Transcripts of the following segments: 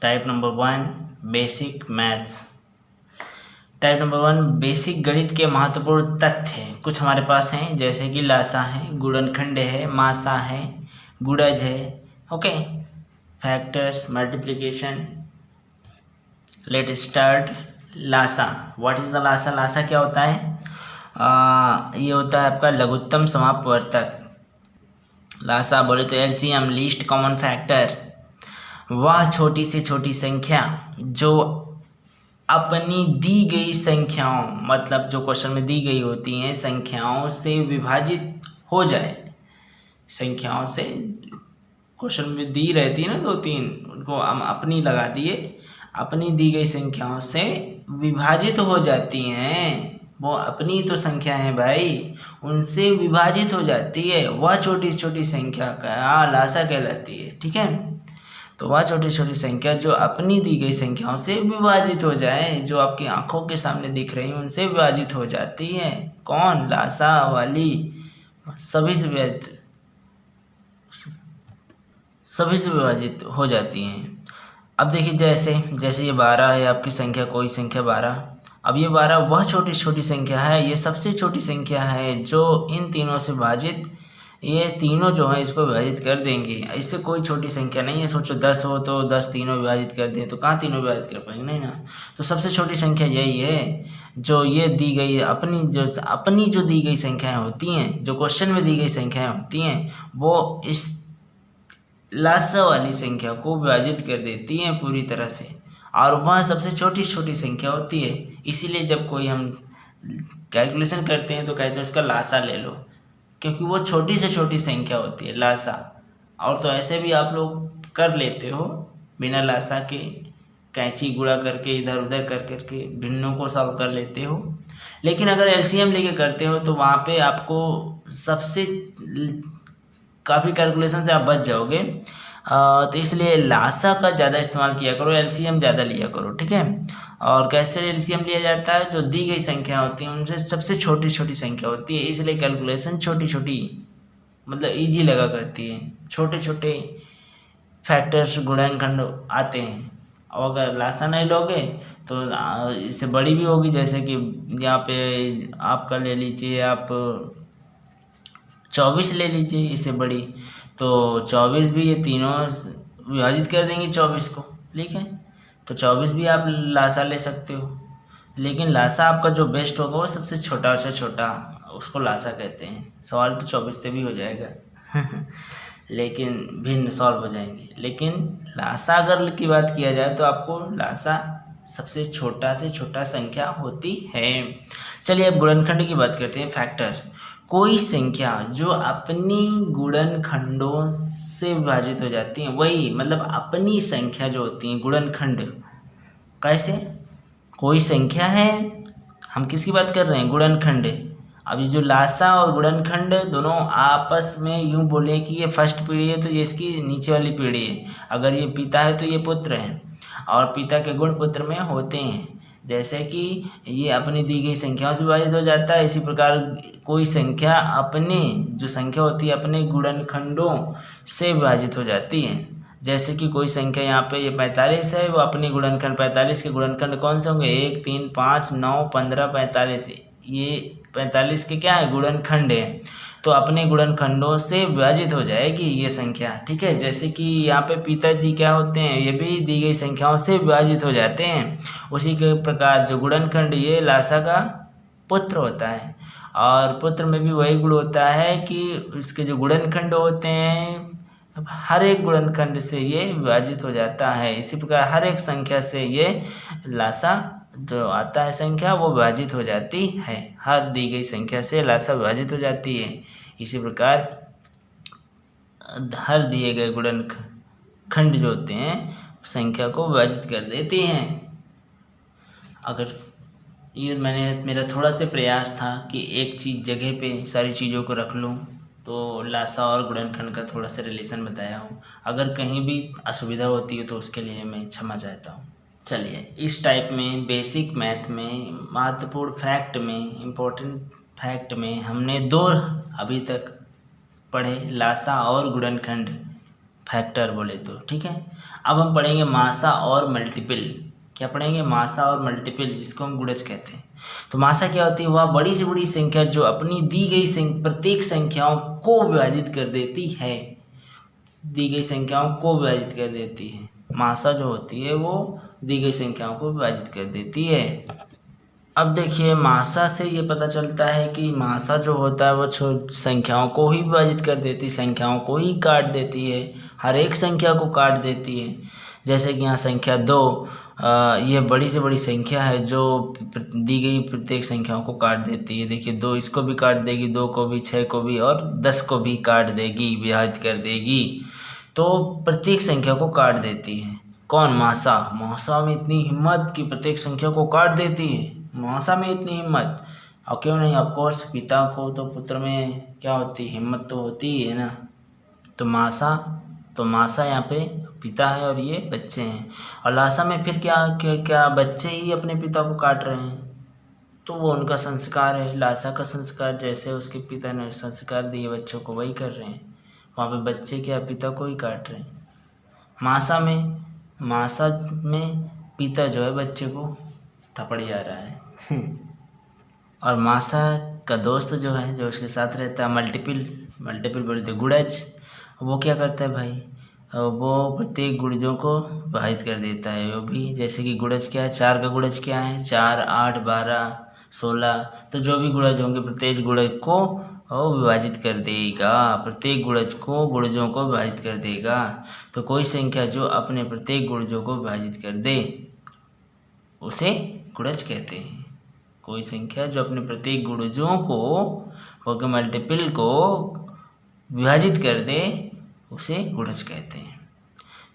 Type number 1 basic maths. Type number 1 basic गणित के महत्वपूर्ण तथ्य कुछ हमारे पास हैं, जैसे कि लासा है, गुणनखंड है, मासा है, गुणज है, okay, factors, multiplication. Let start. लासा, व्हाट इज द लासा? लासा क्या होता है? ये होता है आपका लघुत्तम समापवर्तक। लासा बोले तो एलसीएम, लीस्ट कॉमन फैक्टर, वह छोटी से छोटी संख्या जो अपनी दी गई संख्याओं, मतलब जो क्वेश्चन में दी गई होती हैं संख्याओं से विभाजित हो जाए। संख्याओं से क्वेश्चन में दी रहती है ना 2-3, उनको हम अपनी लगा दिए, अपनी दी गई संख्याओं से विभाजित हो जाती हैं। वो अपनी तो संख्या है भाई, उनसे विभाजित हो जाती है, वह छोटी छोटी संख्या का लासा कहलाती है। ठीक है, तो वह छोटी छोटी संख्या जो अपनी दी गई संख्याओं से विभाजित हो जाए, जो आपकी आंखों के सामने दिख रही हैं उनसे विभाजित हो जाती है। कौन? लासा वाली सभी से विभाजित हो जाती हैं। अब देखिए, जैसे ये 12 है आपकी संख्या, कोई संख्या 12। अब ये 12 वह छोटी छोटी संख्या है, ये सबसे छोटी संख्या है जो इन तीनों से विभाजित, ये तीनों जो है इसको विभाजित कर देंगे। इससे कोई छोटी संख्या नहीं है। सोचो 10 हो तो 10 तीनों विभाजित कर दें, तो कहाँ तीनों विभाजित कर पाएंगे? नहीं ना। तो सबसे छोटी संख्या यही है जो ये दी गई अपनी जो दी गई संख्याएं होती हैं, जो क्वेश्चन में दी गई संख्याएं होती हैं, वो इस लासा वाली संख्या को विभाजित कर देती हैं पूरी तरह से, और वह सबसे छोटी छोटी संख्या होती है। इसीलिए जब कोई हम कैलकुलेशन करते हैं तो कहते हैं उसका लासा ले लो, क्योंकि वो छोटी से छोटी संख्या होती है लासा। और तो ऐसे भी आप लोग कर लेते हो बिना लासा के, कैंची गुणा करके इधर उधर कर करके भिन्नों को सॉल्व कर लेते हो। लेकिन अगर एलसीएम लेके करते हो तो वहाँ पे आपको सबसे काफ़ी कैलकुलेशन से आप बच जाओगे। तो इसलिए लासा का ज़्यादा इस्तेमाल किया करो, एलसीएम ज़्यादा लिया करो। ठीक है, और कैसे एलसीएम लिया जाता है? जो दी गई संख्या होती है उनसे सबसे छोटी छोटी संख्या होती है, इसलिए कैलकुलेशन छोटी छोटी मतलब इजी लगा करती है। छोटे छोटे फैक्टर्स, गुणनखंड आते हैं। और अगर लासा नहीं लोगे तो इससे बड़ी भी होगी, जैसे कि यहाँ पे आपका ले लीजिए, आप 24 ले लीजिए, इससे बड़ी तो 24 भी ये तीनों विभाजित कर देंगे 24 को। ठीक है, तो 24 भी आप लासा ले सकते हो, लेकिन लासा आपका जो बेस्ट होगा वो सबसे छोटा से छोटा, उसको लासा कहते हैं। सवाल तो 24 से भी हो जाएगा लेकिन भिन्न सॉल्व हो जाएंगे। लेकिन लासा अगर की बात किया जाए तो आपको लासा सबसे छोटा से छोटा संख्या होती है। चलिए अब गुणनखंड की बात करते हैं। फैक्टर, कोई संख्या जो अपनी गुणनखंडों से विभाजित हो जाती हैं, वही मतलब अपनी संख्या जो होती हैं गुणनखंड। कैसे? कोई संख्या है, हम किसकी बात कर रहे हैं? गुणनखंड। अब ये जो लासा और गुणनखंड दोनों आपस में यूँ बोले कि ये फर्स्ट पीढ़ी है तो ये इसकी नीचे वाली पीढ़ी है। अगर ये पिता है तो ये पुत्र है, और पिता के गुण पुत्र में होते हैं। जैसे कि ये अपनी दी गई संख्याओं से विभाजित हो जाता है, इसी प्रकार कोई संख्या अपने जो संख्या होती है अपने गुणनखंडों से विभाजित हो जाती है। जैसे कि कोई संख्या यहाँ पे ये 45 है, वो अपने गुणनखंड 45 के गुणनखंड कौन से होंगे? 1, 3, 5, 9, 15, 45। ये 45 के क्या है? गुणनखंड है, तो अपने गुणनखंडों से विभाजित हो जाएगी ये संख्या। ठीक है, जैसे कि यहाँ पे पिताजी क्या होते हैं? ये भी दी गई संख्याओं से विभाजित हो जाते हैं। उसी के प्रकार जो गुणनखंड ये लासा का पुत्र होता है, और पुत्र में भी वही गुण होता है कि इसके जो गुणनखंड होते हैं हर एक गुणनखंड से ये विभाजित हो जाता है। इसी प्रकार हर एक संख्या से ये लासा जो आता है संख्या वो विभाजित हो जाती है। हर दी गई संख्या से लासा विभाजित हो जाती है। इसी प्रकार हर दिए गए गुणनखंड जो होते हैं संख्या को विभाजित कर देते हैं। अगर ये मेरा थोड़ा सा प्रयास था कि एक चीज़ जगह पे सारी चीज़ों को रख लूँ, तो लासा और गुणनखंड का थोड़ा सा रिलेशन बताया हूँ। अगर कहीं भी असुविधा होती है तो उसके लिए मैं क्षमा चाहता हूँ। चलिए, इस टाइप में बेसिक मैथ में महत्वपूर्ण फैक्ट में, इम्पोर्टेंट फैक्ट में हमने 2 अभी तक पढ़े, लासा और गुणनखंड फैक्टर बोले तो, ठीक है। अब हम पढ़ेंगे मासा और मल्टीपल। क्या पढ़ेंगे? मासा और मल्टीपल, जिसको हम गुणज कहते हैं। तो मासा क्या होती है? वह बड़ी से बड़ी संख्या जो अपनी दी गई प्रत्येक संख्याओं को विभाजित कर देती है। दी गई संख्याओं को विभाजित कर देती है। मासा जो होती है वो दी गई संख्याओं को विभाजित कर देती है। अब देखिए, मासा से ये पता चलता है कि मासा जो होता है वो संख्याओं को ही विभाजित कर देती, संख्याओं को ही काट देती है, हर एक संख्या को काट देती है। जैसे कि यहाँ संख्या 2, ये बड़ी से बड़ी संख्या है जो दी गई प्रत्येक संख्याओं को काट देती है। देखिए 2 इसको भी काट देगी, 2 को भी, 6 को भी और 10 को भी काट देगी, विभाजित कर देगी। तो प्रत्येक संख्या को काट देती है। कौन? मासा। मासा में इतनी हिम्मत कि प्रत्येक संख्या को काट देती है। मासा में इतनी हिम्मत, और क्यों नहीं, ऑफकोर्स पिता को तो पुत्र में क्या होती है? हिम्मत तो होती ही है ना। तो मासा यहाँ पे पिता है और ये बच्चे हैं। और लासा में फिर क्या बच्चे ही अपने पिता को काट रहे हैं, तो वो उनका संस्कार है। लासा का संस्कार, जैसे उसके पिता ने संस्कार दिए बच्चों को, वही कर रहे हैं। वहाँ पे बच्चे क्या पिता को ही काट रहे हैं। मासा में पिता जो है बच्चे को थपड़ जा रहा है और मासा का दोस्त जो है, जो उसके साथ रहता है, मल्टीपल बोलते गुणज, वो क्या करता है भाई? वो प्रत्येक गुणजों को विभाजित कर देता है। वो भी जैसे कि गुणज क्या है? 4 का गुणज क्या है? 4, 8, 12, 16। तो जो भी गुणज होंगे प्रत्येक गुणज को वो विभाजित कर देगा, प्रत्येक गुणज को गुणजों को विभाजित कर देगा। तो कोई संख्या जो अपने प्रत्येक गुणजों को विभाजित कर दे उसे गुणज कहते हैं। कोई संख्या जो अपने प्रत्येक गुणजों को मल्टीपल को विभाजित कर दे उसे गुणज कहते हैं।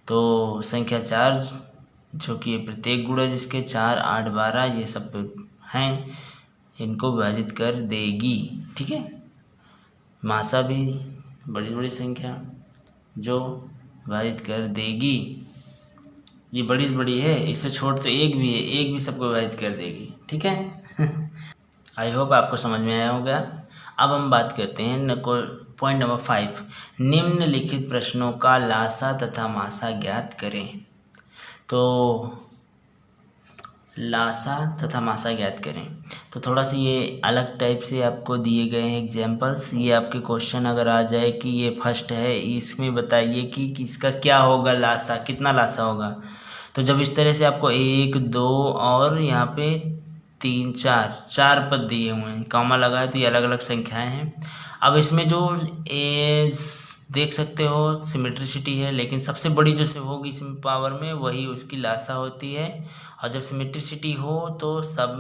तो संख्या 4 जो कि प्रत्येक गुणज इसके 4, 8, 12 ये सब हैं, इनको विभाजित कर देगी, ठीक है। मासा भी बड़ी बड़ी संख्या जो विभाजित कर देगी, ये बड़ी से बड़ी है, इससे छोड़ तो एक भी है, एक भी सबको विभाजित कर देगी, ठीक है। आई होप आपको समझ में आया होगा। अब हम बात करते हैं पॉइंट नंबर 5, निम्नलिखित प्रश्नों का लासा तथा मासा ज्ञात करें। तो लासा तथा मासा ज्ञात करें, तो थोड़ा सा ये अलग टाइप से आपको दिए गए हैं एग्जाम्पल्स। ये आपके क्वेश्चन अगर आ जाए कि ये फर्स्ट है, इसमें बताइए कि इसका क्या होगा लासा, कितना लासा होगा। तो जब इस तरह से आपको 1, 2 और यहाँ पे 3, 4 पद दिए हुए हैं, कॉमा लगा है, तो ये अलग अलग संख्याएं हैं। अब इसमें जो देख सकते हो सिमेट्रिसिटी है, लेकिन सबसे बड़ी जो होगी इसमें पावर में वही उसकी लासा होती है। और जब सिमेट्रिसिटी हो तो सब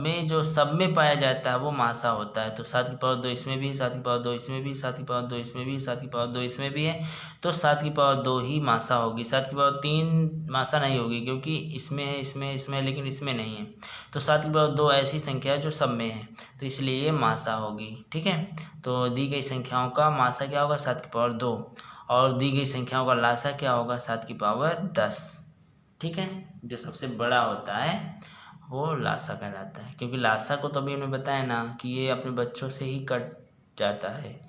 में पाया जाता है वो मासा होता है। तो 7 की पावर 2 इसमें भी है, 7 की पावर 2 इसमें भी, 7 की पावर 2 इसमें भी, 7 की पावर 2 इसमें भी है, तो 7 की पावर 2 ही मासा होगी। 7 की पावर 3 मासा नहीं होगी, क्योंकि इसमें है, इसमें है, लेकिन इसमें नहीं है। तो 7 की पावर 2 ऐसी संख्या है जो सब में है, तो इसलिए ये मासा होगी, ठीक है। तो दी गई संख्याओं का मासा क्या होगा? 7 की पावर 2, और दी गई संख्याओं का लासा क्या होगा? 7 की पावर 10, ठीक है। जो सबसे बड़ा होता है वो लासा कहलाता है, क्योंकि लासा को तो अभी हमने बताया ना कि ये अपने बच्चों से ही कट जाता है।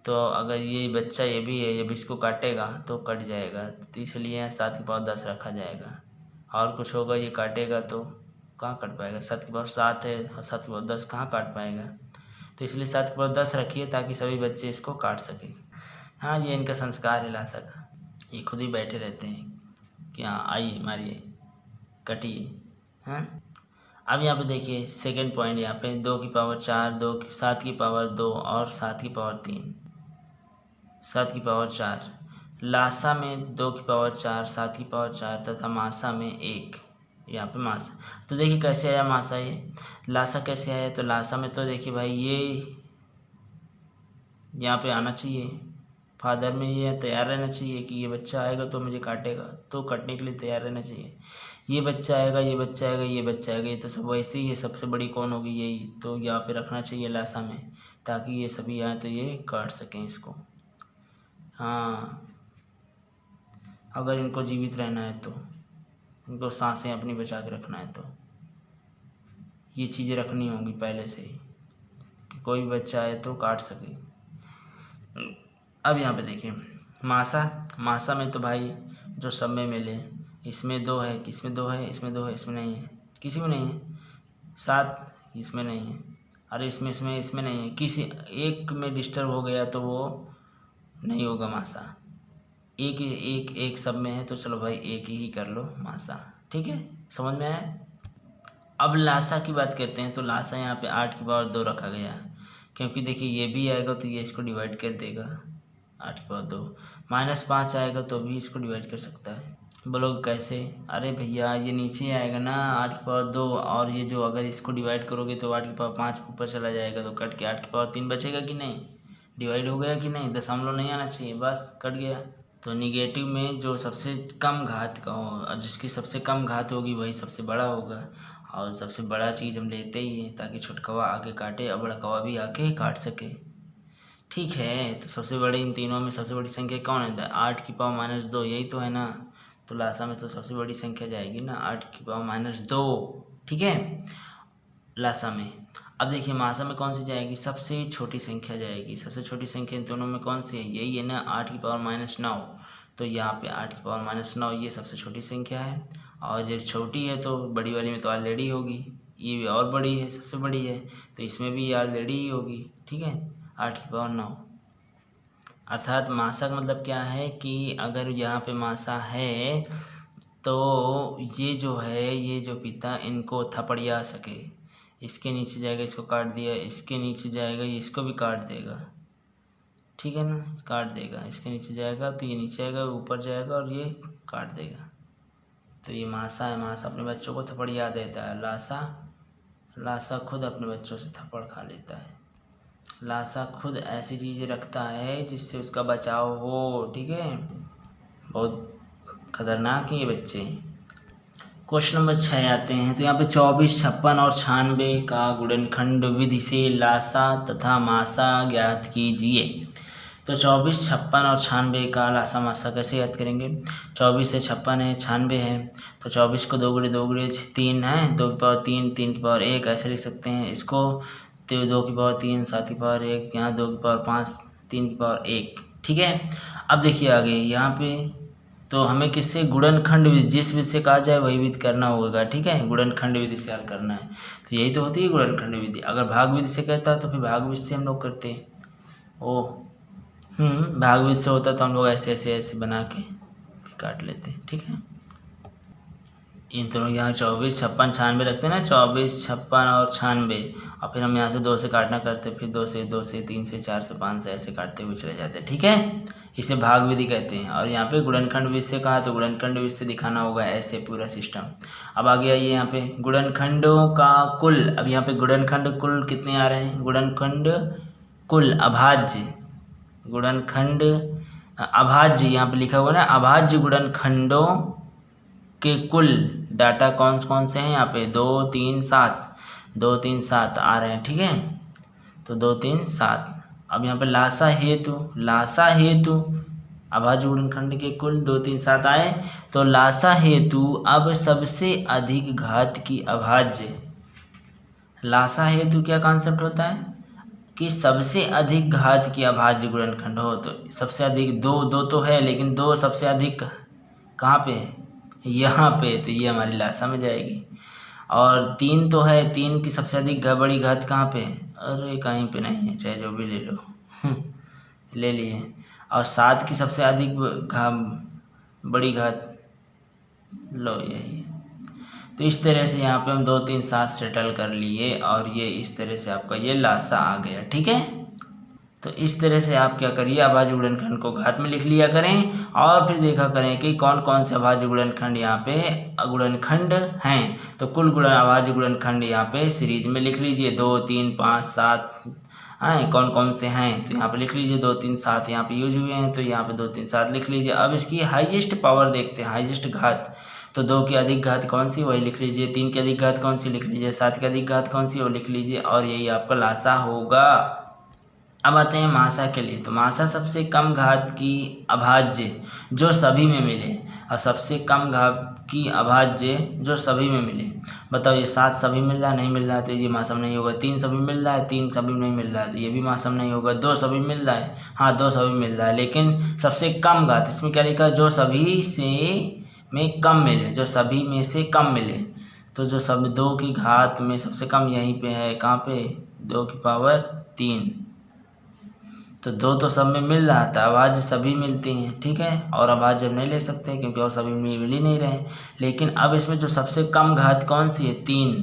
तो अगर ये बच्चा ये भी है, जब इसको काटेगा तो कट जाएगा, तो इसलिए 7 की पावर 10 रखा जाएगा। और कुछ होगा ये काटेगा तो कहाँ काट पाएगा? 7 की पावर 7 है, 7 की पावर 10 कहाँ काट पाएगा? तो इसलिए 7 की पावर 10 रखिए ताकि सभी बच्चे इसको काट सकें। हाँ, ये इनका संस्कार है लासा का। ये खुद ही बैठे रहते हैं कि हाँ आइए मारिए कटिए। हाँ, अब यहाँ पे देखिए सेकंड पॉइंट, यहाँ पे 2 की पावर 4, 7 की पावर 2 और 7 की पावर 3, 7 की पावर 4। लासा में 2 की पावर 4, 7 की पावर 4 तथा मासा में 1। यहाँ पे मासा, तो देखिए कैसे आया मासा, ये लासा कैसे आया। तो लासा में तो देखिए भाई ये यहाँ पे आना चाहिए, फादर में ये तैयार रहना चाहिए कि ये बच्चा आएगा तो मुझे काटेगा, तो कटने के लिए तैयार रहना चाहिए। ये बच्चा आएगा, ये बच्चा आएगा, ये बच्चा आएगा, ये तो सब वैसे ही है, सबसे बड़ी कौन होगी? यही, तो यहाँ पे रखना चाहिए लासा में, ताकि ये सभी आए तो ये काट सकें इसको। हाँ, अगर इनको जीवित रहना है तो इनको सांसें अपनी बचा के रखना है तो ये चीज़ें रखनी होंगी पहले से ही, कि कोई भी बच्चा आए तो काट सके। अब यहाँ पे देखिए मासा में तो भाई जो सब में मिले, इसमें 2 है, इसमें 2 है, इसमें 2 है, इसमें नहीं है, किसी में नहीं है। 7 इसमें नहीं है, अरे इसमें नहीं है, किसी एक में डिस्टर्ब हो गया तो वो नहीं होगा मासा। एक सब में है तो चलो भाई एक ही कर लो मासा, ठीक है, समझ में आया। अब लासा की बात करते हैं। तो लासा यहाँ पे 8 की पावर 2 रखा गया, क्योंकि देखिए ये भी आएगा तो ये इसको डिवाइड कर देगा 8 की पावर 2, -5 आएगा तो भी इसको डिवाइड कर सकता है। बोलो कैसे? अरे भैया ये नीचे आएगा ना 8 की पावर 2, और ये जो अगर इसको डिवाइड करोगे तो 8 की पावर 5 ऊपर चला जाएगा, तो कट के 8 की पावर 3 बचेगा कि नहीं, डिवाइड हो गया कि नहीं, दशमलव नहीं आना चाहिए, बस कट गया। तो निगेटिव में जो सबसे कम घात का हो और जिसकी सबसे कम घात होगी वही सबसे बड़ा होगा, और सबसे बड़ा चीज़ हम लेते ही हैं ताकि छोटकवा आके काटे और बड़कवा भी आके काट सके, ठीक है। तो सबसे बड़े इन तीनों में सबसे बड़ी संख्या कौन है? 8 की पावर -2, यही तो है ना। तो लासा में तो सबसे बड़ी संख्या जाएगी ना 8 की पावर -2, ठीक है, लासा में। अब देखिए मासा में कौन सी जाएगी? सबसे छोटी संख्या जाएगी। सबसे छोटी संख्या इन दोनों में कौन सी है? यही है ना 8 की पावर -9। तो यहाँ पे 8 की पावर -9 ये सबसे छोटी संख्या है, और जब छोटी है तो बड़ी वाली में तो ऑलरेडी होगी, ये भी और बड़ी है, सबसे बड़ी है, तो इसमें भी ऑलरेडी ही होगी, ठीक है, 8 की पावर 9। अर्थात मासा का मतलब क्या है कि अगर यहाँ पे मासा है तो ये जो है, ये जो पिता इनको थपड़िया सके, इसके नीचे जाएगा, इसको काट दिया, इसके नीचे जाएगा, ये इसको भी काट देगा, ठीक है ना, काट देगा, इसके नीचे जाएगा तो ये नीचे आएगा, ऊपर जाएगा और ये काट देगा। तो ये मासा है, मासा अपने बच्चों को थपड़िया देता है। लासा खुद अपने बच्चों से थप्पड़ खा लेता है। लासा खुद ऐसी चीज़ें रखता है जिससे उसका बचाव हो, ठीक है, बहुत खतरनाक है ये बच्चे। क्वेश्चन नंबर 6 आते हैं। तो यहाँ पे 24, 56 और 96 का गुणनखंड विधि से लासा तथा मासा ज्ञात कीजिए। तो 24, 56 और 96 का लासा मासा कैसे याद करेंगे? 24 है, 56 है, 96 है, तो 24 को 2 × 2 × 3 है, 2 की पावर 3, 3 की पावर 1 ऐसे लिख सकते हैं इसको। तो 2 की पावर 3, 7 की पावर 1, यहाँ 2 की पावर 5, 3 की पावर 1, ठीक है। अब देखिए आगे यहाँ पे तो हमें किससे? गुणनखंड विधि, जिस विधि से कहा जाए वही विधि करना होगा, ठीक है, गुणनखंड विधि से हल करना है। तो यही तो होती है गुणनखंड विधि। अगर भाग विधि से कहता तो फिर भाग विधि से हम लोग करते हैं। भाग विधि से होता तो हम लोग ऐसे ऐसे ऐसे बना के काट लेते, ठीक है। इन दोनों यहाँ 24, 56, 96 रखते हैं ना, 24, 56 और 96, और फिर हम यहाँ से 2 से काटना करते, फिर 2 से 3 से 4 से 5 से ऐसे काटते हुए चले जाते, ठीक है। इसे भाग विधि कहते हैं। और यहाँ पे गुणनखंड विधि से कहा तो गुणनखंड विधि से दिखाना होगा, ऐसे पूरा सिस्टम। अब आगे आइए यहाँ पे गुणनखंडों का कुल। अब यहाँ पे गुणनखंड कुल कितने आ रहे हैं? गुणनखंड कुल अभाज्य, गुणनखंड अभाज्य यहाँ पे लिखा हुआ ना, अभाज्य गुणनखंडों के कुल डाटा कौन कौन से हैं यहाँ पे? 2, 3, 7, 2, 3, 7 आ रहे हैं, ठीक है। तो 2, 3, 7। अब यहाँ पे लासा हेतु अभाज्य गुणनखंड के कुल 2, 3, 7 आए। तो लासा हेतु अब सबसे अधिक घात की अभाज्य। लासा हेतु क्या कॉन्सेप्ट होता है कि सबसे अधिक घात की अभाज्य गुणनखंड हो। तो सबसे अधिक दो तो है, लेकिन 2 सबसे अधिक कहाँ पे है? यहाँ पे। तो ये हमारी लासा में जाएगी। और 3 तो है, 3 की सबसे अधिक बड़ी घात कहाँ पे है? अरे कहीं पे नहीं है, चाहे जो भी ले लो ले लिए। और 7 की सबसे अधिक बड़ी घात लो, यही। तो इस तरह से यहाँ पे हम 2, 3, 7 सेटल कर लिए, और ये इस तरह से आपका ये लासा आ गया, ठीक है। तो इस तरह से आप क्या करिए, अभाज्य गुणनखंड को घात में लिख लिया करें, और फिर देखा करें कि कौन कौन से अभाज्य गुणनखंड यहाँ पे गुणनखंड हैं। तो कुल अभाज्य गुणनखंड यहाँ पे सीरीज में लिख लीजिए, 2, 3, 5, 7 हैं, कौन कौन से हैं। तो यहाँ पे लिख लीजिए 2, 3, 7 यहाँ पे यूज हुए हैं, तो यहाँ पे 2, 3, 7 लिख लीजिए। अब इसकी हाईएस्ट पावर देखते हैं, हाईएस्ट घात। तो 2 की अधिक घात कौन सी, वही लिख लीजिए। 3 की अधिक घात कौन सी, लिख लीजिए। 7 की अधिक घात कौन सी, वो लिख लीजिए, और यही आपका लासा होगा। अब आते हैं मासा के लिए। तो मासा सबसे कम घात की अभाज्य जो सभी में मिले। और सबसे कम घात की अभाज्य जो सभी में मिले। बताओ ये 7 सभी मिल रहा है, नहीं मिल रहा है तो ये मासम नहीं होगा। 3 सभी मिल रहा है, 3 सभी नहीं मिल रहा है तो ये भी मासम नहीं होगा। 2 सभी मिल रहा है, हाँ 2 सभी मिल रहा है, लेकिन सबसे कम घात इसमें क्या लिखा है, जो सभी से में कम मिले, जो सभी में से कम मिले। तो जो सब 2 की घात में सबसे कम यहीं पे है, कहाँ पे, 2 की पावर 3। तो 2 तो सब में मिल रहा था, अभाज्य सभी मिलती हैं, ठीक है। और अभाज्य नहीं ले सकते क्योंकि और सभी मिल ही नहीं रहे। लेकिन अब इसमें जो सबसे कम घात कौन सी है, 3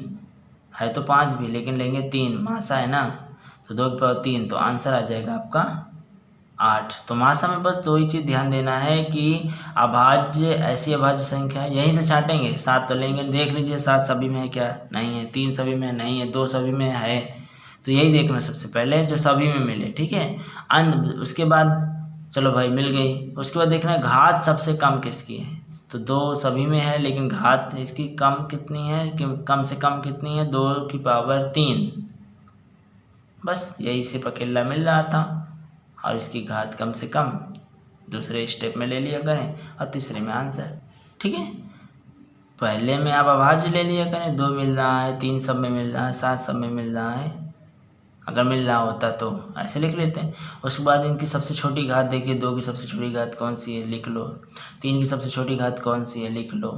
है, तो 5 भी, लेकिन लेंगे 3, मासा है ना, तो 2 की पावर 3, तो आंसर आ जाएगा आपका 8। तो मासा में बस 2 ही चीज़ ध्यान देना है कि अभाज्य ऐसी अभाज्य संख्या है, यहीं से छाटेंगे। 7 तो लेंगे, देख लीजिए 7 सभी में है क्या, नहीं है। 3 सभी में नहीं है, 2 सभी में है, तो यही देखना सबसे पहले जो सभी में मिले, ठीक है। उसके बाद चलो भाई मिल गई, उसके बाद देखना घात सबसे कम किसकी है। तो 2 सभी में है, लेकिन घात इसकी कम कितनी है, कम से कम कितनी है, 2 की पावर 3। बस यही से अकेला मिल रहा था, और इसकी घात कम से कम दूसरे स्टेप में ले लिया करें, और तीसरे में आंसर, ठीक है। पहले में आप अभाज्य ले लिया करें, 2 मिल रहा है, 3 सब में मिल रहा है, 7 सब में मिल रहा है, अगर मिल रहा होता तो ऐसे लिख लेते हैं। उसके बाद इनकी सबसे छोटी घात देखिए, 2 की सबसे छोटी घात कौन सी है, लिख लो। 3 की सबसे छोटी घात कौन सी है, लिख लो।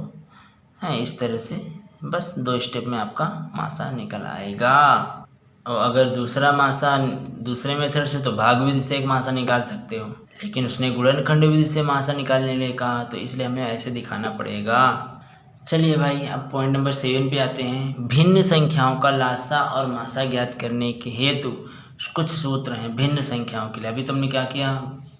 है इस तरह से बस 2 स्टेप में आपका मासा निकल आएगा। और अगर दूसरा मासा दूसरे मेथड से तो भाग विधि से एक मासा निकाल सकते हो, लेकिन उसने गुणनखंड विधि से मासा निकालने के लिए कहा, तो इसलिए हमें ऐसे दिखाना पड़ेगा। चलिए भाई अब पॉइंट नंबर 7 पे आते हैं। भिन्न संख्याओं का लासा और मासा ज्ञात करने के हेतु कुछ सूत्र हैं भिन्न संख्याओं के लिए। अभी तुमने क्या किया,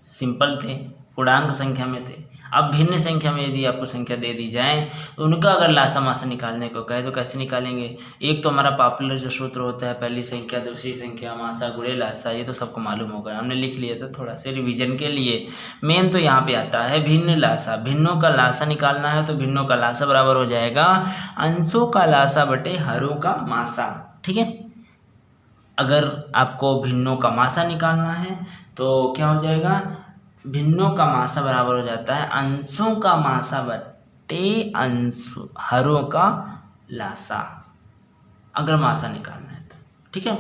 सिंपल थे, पूर्णांक संख्या में थे। अब भिन्न संख्या में यदि आपको संख्या दे दी जाए तो उनका अगर लासा मासा निकालने को कहे तो कैसे निकालेंगे। एक तो हमारा पॉपुलर जो सूत्र होता है, पहली संख्या दूसरी संख्या मासा गुणे लासा, ये तो सबको मालूम होगा, हमने लिख लिया था थोड़ा से रिवीजन के लिए। मेन तो यहाँ पे आता है भिन्न लासा। भिन्नों का लासा निकालना है तो भिन्नों का लासा बराबर हो जाएगा अंशों का लासा बटे हरों का मासा, ठीक है। अगर आपको भिन्नों का मासा निकालना है तो क्या हो जाएगा, भिन्नों का मासा बराबर हो जाता है अंशों का मासा बटे हरों का लासा, अगर मासा निकालना है तो, ठीक है।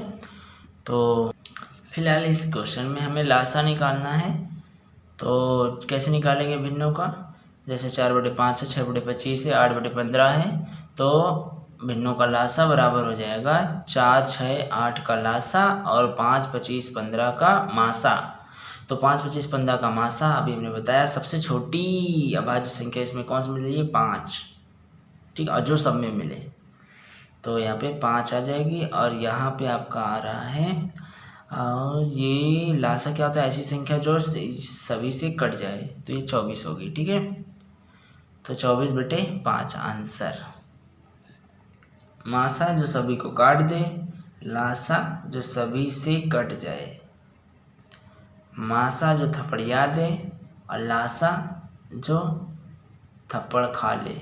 तो फिलहाल इस क्वेश्चन में हमें लासा निकालना है, तो कैसे निकालेंगे भिन्नों का। जैसे 4/5 है, 6/25 है, 8/15 है, तो भिन्नों का लासा बराबर हो जाएगा 4, 6, 8 का लासा और 5, 25, 15 का मासा। तो 5, 25, 15 का मासा अभी हमने बताया। सबसे छोटी अभाज्य संख्या इसमें कौन सी मिल रही है, 5, ठीक। और जो सब में मिले तो यहाँ पे 5 आ जाएगी, और यहाँ पे आपका आ रहा है, और ये लासा क्या होता है, ऐसी संख्या जो सभी से कट जाए, तो ये 24 होगी, ठीक है। तो 24/5 आंसर। मासा जो सभी को काट दे, लासा जो सभी से कट जाए, मासा जो थप्पड़िया दे, और लासा जो थप्पड़ खा ले।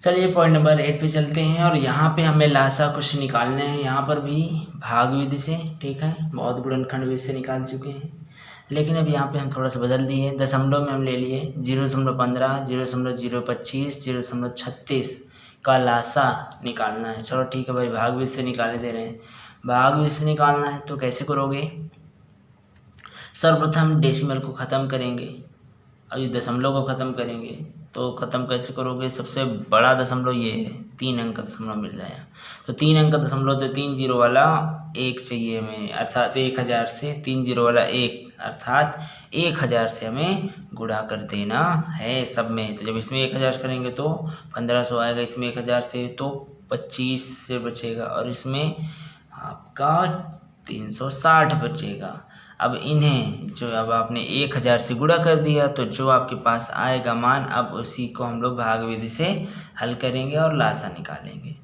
चलिए पॉइंट नंबर 8 पे चलते हैं, और यहाँ पे हमें लासा कुछ निकालने हैं। यहाँ पर भी भाग विधि से, ठीक है, बहुत गुणनखंड विधि से निकाल चुके हैं, लेकिन अब यहाँ पे हम थोड़ा सा बदल दिए। दशमलव में हम ले लिए 0.15, 0.025, 0.36 का लासा निकालना है। चलो ठीक है भाई, भाग विधि से निकालने दे रहे हैं। भाग विधि से निकालना है तो कैसे करोगे, सर्वप्रथम डेसिमल को ख़त्म करेंगे, अभी दशमलव को ख़त्म करेंगे। तो ख़त्म कैसे करोगे, सबसे बड़ा दशमलव ये है, 3 अंक का दशमलव मिल जाएगा। तो 3 अंक का दशमलव, तो 3 जीरो वाला 1 चाहिए हमें, अर्थात 1000 से 3 जीरो वाला 1, अर्थात 1000 से हमें गुणा कर देना है सब में। तो जब इसमें 1000 करेंगे तो 1500 आएगा, इसमें 1000 से तो 25 से बचेगा, और इसमें आपका 360 बचेगा। अब इन्हें जो अब आपने 1000 से गुणा कर दिया, तो जो आपके पास आएगा मान, अब उसी को हम लोग भाग विधि से हल करेंगे और लासा निकालेंगे।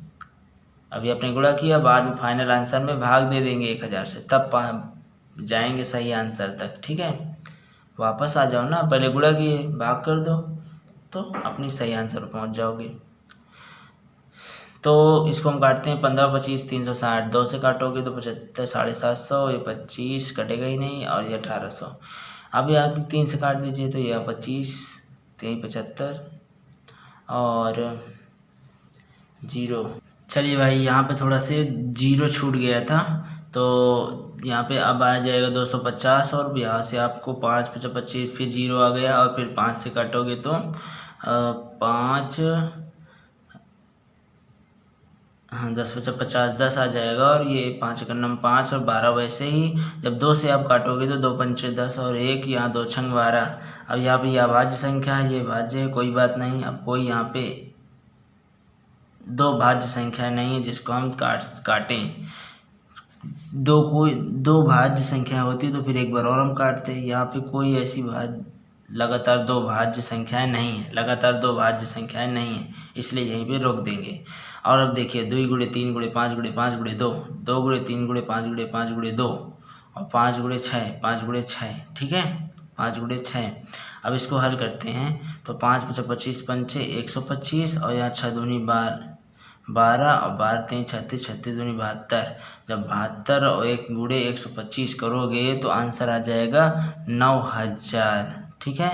अभी आपने गुणा किया, बाद में फाइनल आंसर में भाग दे देंगे 1000 से, तब जाएंगे सही आंसर तक, ठीक है। वापस आ जाओ ना, पहले गुणा किए भाग कर दो तो अपनी सही आंसर पर पहुँच जाओगे। तो इसको हम काटते हैं, 15, 25, 360, 2 से काटोगे तो 75, 750, ये 25 कटेगा ही नहीं, और ये 1800। अब यहाँ 3 से काट दीजिए तो यह 25, 75 और 0। चलिए भाई, यहाँ पे थोड़ा से 0 छूट गया था, तो यहाँ पे अब आ जाएगा 250 और यहाँ से आपको 5 × 25 फिर 0 आ गया और फिर 5 से काटोगे तो 5 हाँ 10 × 50 10 आ जाएगा और ये 5 × 9 5 और 12 वैसे ही जब 2 से आप काटोगे तो 2 × 5 10 और 1 यहाँ 2 × 6 12। अब यहाँ पे ये अभाज्य संख्या है, ये भाज्य है, कोई बात नहीं। अब कोई यहाँ पे 2 भाज्य संख्या नहीं है जिसको हम काटें। दो भाज्य संख्या होती तो फिर एक बार और हम काटते। यहाँ पे कोई ऐसी लगातार 2 भाज्य संख्याएं नहीं है, लगातार 2 भाज्य संख्याएं नहीं है, इसलिए यहीं पे रोक देंगे। और अब देखिए 2 × 3 × 5 × 5 × 2, 2 × 3 × 5 × 5 × 2 और 5 × 6 5 × 6, ठीक है 5 × 6। अब इसको हल करते हैं तो 5 × 25 पंचे 125 और यहाँ 6 दूनी 12 और 12 3 36 36 दूनी 72। जब 72 और 1 × 125 करोगे तो आंसर आ जाएगा 9000, ठीक है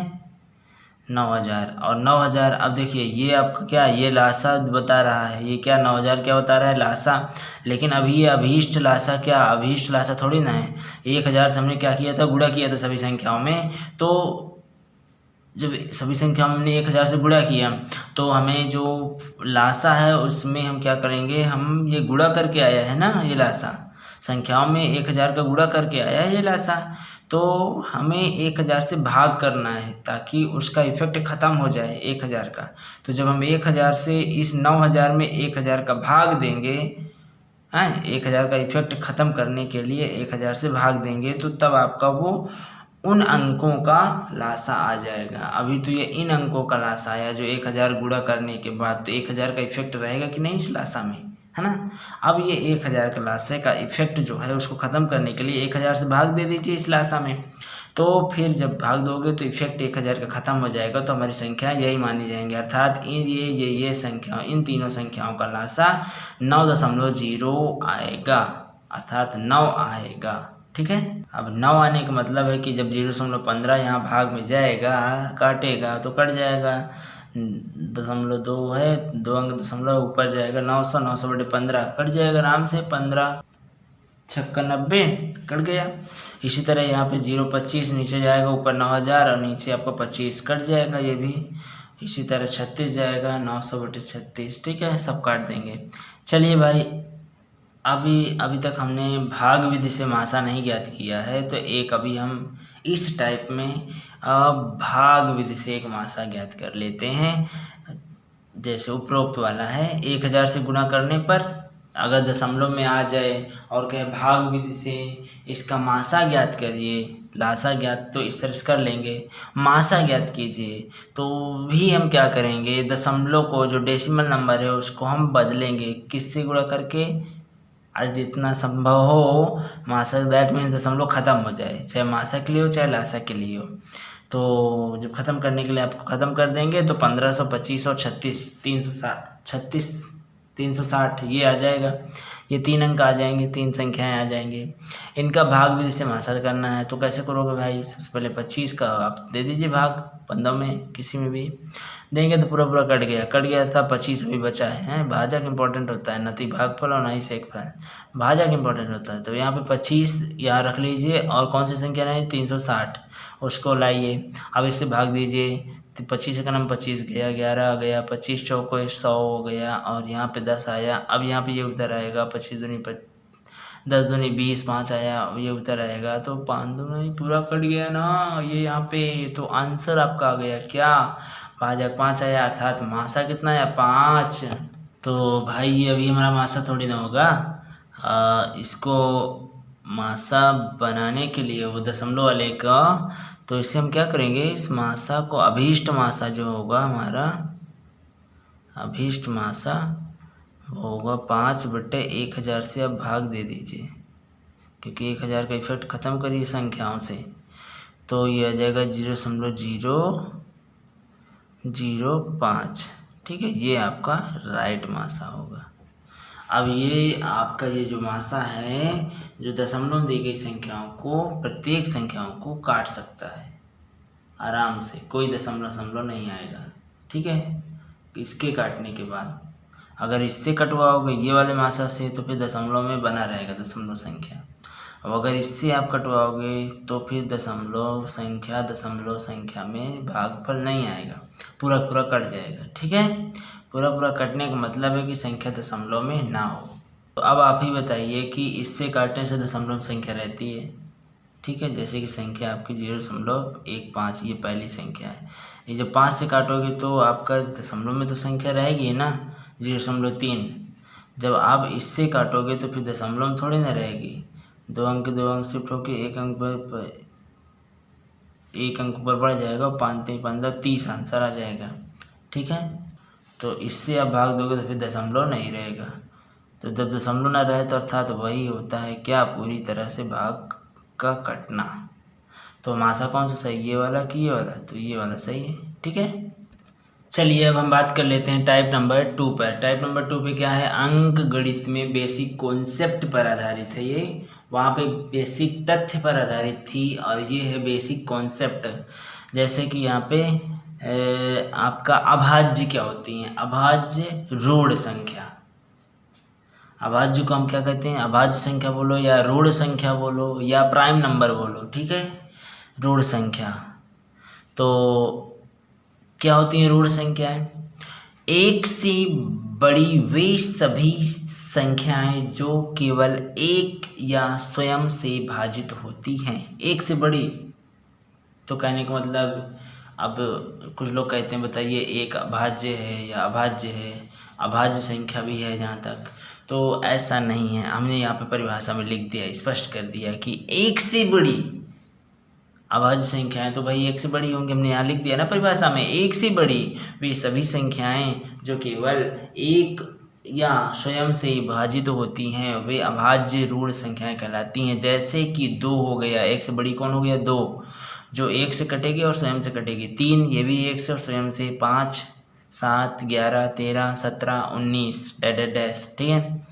9000। और 9000 अब देखिए ये आपका क्या, ये लासा बता रहा है, ये क्या 9000 क्या बता रहा है, लासा। लेकिन अभी ये अभीष्ट लासा, क्या अभीष्ट लासा थोड़ी ना है। 1000 से हमने क्या किया था, गुणा किया था सभी संख्याओं में। तो जब सभी संख्याओं में हमने 1000 से गुणा किया तो हमें जो लासा है उसमें हम क्या करेंगे, हम ये गुणा करके आया है ना, ये लासा संख्याओं में 1000 का गुणा करके आया है ये लासा, तो हमें 1000 से भाग करना है ताकि उसका इफेक्ट ख़त्म हो जाए 1000 का। तो जब हम 1000 से इस 9000 में 1000 का भाग देंगे, 1000 का इफेक्ट ख़त्म करने के लिए 1000 से भाग देंगे तो तब आपका वो उन अंकों का लासा आ जाएगा। अभी तो ये इन अंकों का लासा आया जो 1000 गुणा करने के बाद, तो 1000 का इफेक्ट रहेगा कि नहीं इस लासा में, है ना। अब ये 1000 का लासे का इफेक्ट जो है उसको ख़त्म करने के लिए 1000 से भाग दे दीजिए इस लासा में। तो फिर जब भाग दोगे तो इफेक्ट 1000 का ख़त्म हो जाएगा, तो हमारी संख्या यही मानी जाएंगी। अर्थात ये संख्या, इन तीनों संख्याओं का लासा 9.0 आएगा, अर्थात 9 आएगा, ठीक है। अब 9 आने का मतलब है कि जब 0.15 यहाँ भाग में जाएगा, काटेगा तो कट जाएगा। 0.2 है, 2 अंक दशमलव ऊपर जाएगा, 900 900/15 कट जाएगा आराम से। 15 छक्का 90 कट गया। इसी तरह यहाँ पे 0.25 नीचे जाएगा, ऊपर 9000 और नीचे आपका 25 कट जाएगा ये भी। इसी तरह 36 जाएगा, 900/36, ठीक है, सब काट देंगे। चलिए भाई, अभी तक हमने भाग विधि से मासा नहीं ज्ञात किया है, तो एक अभी हम इस टाइप में भाग विधि से एक मासा ज्ञात कर लेते हैं। जैसे उपरोक्त वाला है, 1000 से गुणा करने पर अगर दशमलव में आ जाए और कहे भाग विधि से इसका मासा ज्ञात करिए, लासा ज्ञात तो इस तरह से कर लेंगे, मासा ज्ञात कीजिए, तो भी हम क्या करेंगे, दशमलव को जो डेसिमल नंबर है उसको हम बदलेंगे, किससे गुणा करके, और जितना संभव हो मासा, दैट मीन्स दशमलव ख़त्म हो जाए, चाहे मासा के लिए हो चाहे लासा के लिए हो। तो जब ख़त्म करने के लिए आपको ख़त्म कर देंगे तो 1500 25 और 36 360 ये आ जाएगा। ये 3 अंक आ जाएंगे, 3 संख्याएं आ जाएंगी। इनका भाग विधि से मासा करना है तो कैसे करोगे भाई, सबसे पहले 25 का आप दे दीजिए भाग 15 में, किसी में भी देंगे तो पूरा कट गया था। 25 अभी बचा है। भाजक इंपॉर्टेंट होता है, न तो भागफल और न ही सेकफल, भाजक इंपॉर्टेंट होता है। तो यहाँ पे 25 यहाँ रख लीजिए और कौन सी संख्या नहीं, 360 उसको लाइए। अब इससे भाग दीजिए, तो 25 का नाम 25 गया, 11 आ गया, 25 चौको 100 हो गया और यहाँ पे 10 आया। अब यहाँ पे ये उधर आएगा, 25 दूनी 10 दूनी 20, 5 आया, ये उधर आएगा तो 5 दूनी पूरा कट गया ना ये यहाँ पे। तो आंसर आपका आ गया क्या, भाजक 5 आया, अर्थात मासा कितना आया, 5। तो भाई ये अभी हमारा मासा थोड़ी ना होगा, इसको मासा बनाने के लिए वो दशमलव वाले का, तो इससे हम क्या करेंगे, इस मासा को अभीष्ट मासा जो होगा हमारा, अभीष्ट मासा होगा 5/1000 से अब भाग दे दीजिए, क्योंकि 1000 का इफेक्ट ख़त्म करिए संख्याओं से, तो ये आ जाएगा 0.005, ठीक है। ये आपका राइट मासा होगा। अब ये आपका ये जो मासा है जो दशमलव दी गई संख्याओं को, प्रत्येक संख्याओं को काट सकता है, आराम से, कोई दशमलव नहीं आएगा। ठीक है, इसके काटने के बाद अगर इससे कटवाओगे ये वाले मासा से तो फिर दशमलव में बना रहेगा दशमलव संख्या। अब अगर इससे आप कटवाओगे तो फिर दशमलव संख्या में भागफल नहीं आएगा, पूरा पूरा कट जाएगा। ठीक है, पूरा पूरा कटने का मतलब है कि संख्या दशमलव में ना हो। तो अब आप ही बताइए कि इससे काटने से दशमलव संख्या रहती है। ठीक है, जैसे कि संख्या आपकी 0.15 ये पहली संख्या है। ये जब 5 से काटोगे तो आपका दशमलव में तो संख्या रहेगी ना 0.3। जब आप इससे काटोगे तो फिर दशमलव में थोड़ी ना रहेगी। 2 अंक शिफ्ट होकर एक अंक पर बढ़ जाएगा, 5 3 15 30 आंसर आ जाएगा। ठीक है, तो इससे आप भाग दोगे तो फिर दशमलव नहीं रहेगा। तो जब दशमलव ना रहे तो अर्थात वही होता है क्या, पूरी तरह से भाग का कटना। तो मासा कौन सा सही, ये वाला कि ये वाला? तो ये वाला सही है। ठीक है, चलिए अब हम बात कर लेते हैं टाइप नंबर 2 पर। टाइप नंबर 2 पे क्या है, अंक गणित में बेसिक कॉन्सेप्ट पर आधारित है। ये वहाँ पे बेसिक तथ्य पर आधारित थी और ये है बेसिक कॉन्सेप्ट। जैसे कि यहाँ पे आपका अभाज्य क्या होती हैं, अभाज्य ऋण संख्या। अभाज्य को हम क्या कहते हैं, अभाज्य संख्या बोलो या ऋण संख्या बोलो या प्राइम नंबर बोलो। ठीक है, ऋण संख्या तो क्या होती है ऋण संख्याएं, एक से बड़ी वे सभी संख्याएं जो केवल एक या स्वयं से भाजित होती हैं। एक से बड़ी तो कहने का मतलब, अब कुछ लोग कहते हैं बताइए एक अभाज्य है या अभाज्य है, अभाज्य संख्या भी है जहाँ तक, तो ऐसा नहीं है। हमने यहाँ पे परिभाषा में लिख दिया, स्पष्ट कर दिया कि एक से बड़ी अभाज्य संख्याएं तो भाई एक से बड़ी होंगी। हमने यहाँ लिख दिया ना परिभाषा में, एक से बड़ी वे सभी संख्याएं जो केवल एक या स्वयं से भाजित होती हैं वे अभाज्य ऋण संख्याएं कहलाती हैं। जैसे कि 2 हो गया, एक से बड़ी कौन हो गया 2, जो एक से कटेगी और स्वयं से कटेगी। 3 ये भी एक से और स्वयं से। 5 7 11 13 17 19 डैश। ठीक है,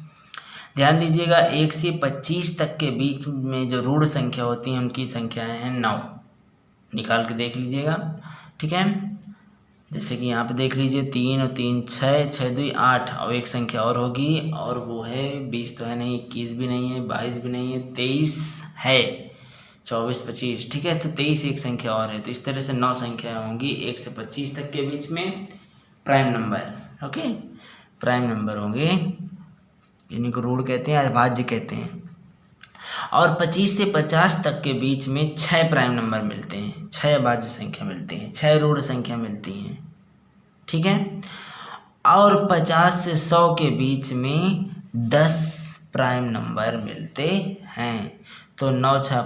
ध्यान दीजिएगा 1 से 25 तक के बीच में जो ऋण संख्या होती हैं उनकी संख्याएं हैं 9। निकाल के देख लीजिएगा। ठीक है, जैसे कि यहाँ पे देख लीजिए 3 और 3 6, 6 2 8 और एक संख्या और होगी और वो है 20 तो है नहीं, 21 भी नहीं है, 22 भी नहीं है, 23 है, 24 25। ठीक है, तो 23 एक संख्या और है। तो इस तरह से 9 संख्याएं होंगी 1 से 25 तक के बीच में prime number. Okay, prime number होंगे, इन्हीं को ऋण कहते हैं, अभाज्य कहते हैं। और 25 से 50 तक के बीच में 6 प्राइम नंबर मिलते हैं, 6 अभाज्य संख्या मिलती हैं, 6 ऋण संख्या मिलती हैं। ठीक है, और 50 से 100 के बीच में 10 प्राइम नंबर मिलते हैं। तो 9 6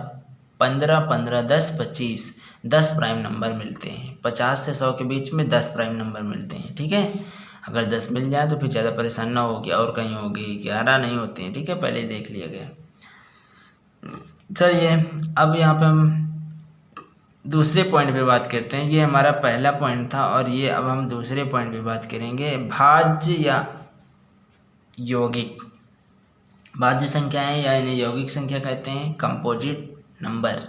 15 15 10 25 10 प्राइम नंबर मिलते हैं। 50 से 100 के बीच में 10 प्राइम नंबर मिलते हैं। ठीक है, अगर 10 मिल जाए तो फिर ज़्यादा परेशान ना होगी, और कहीं होगी 11 नहीं होते हैं। ठीक है, पहले देख लिया गया। चलिए अब यहाँ पे हम दूसरे पॉइंट पे बात करते हैं। ये हमारा पहला पॉइंट था और ये अब हम दूसरे पॉइंट पे बात करेंगे, भाज्य या यौगिक। भाज्य संख्याएं या इन्हें यौगिक संख्या कहते हैं, कंपोजिट नंबर।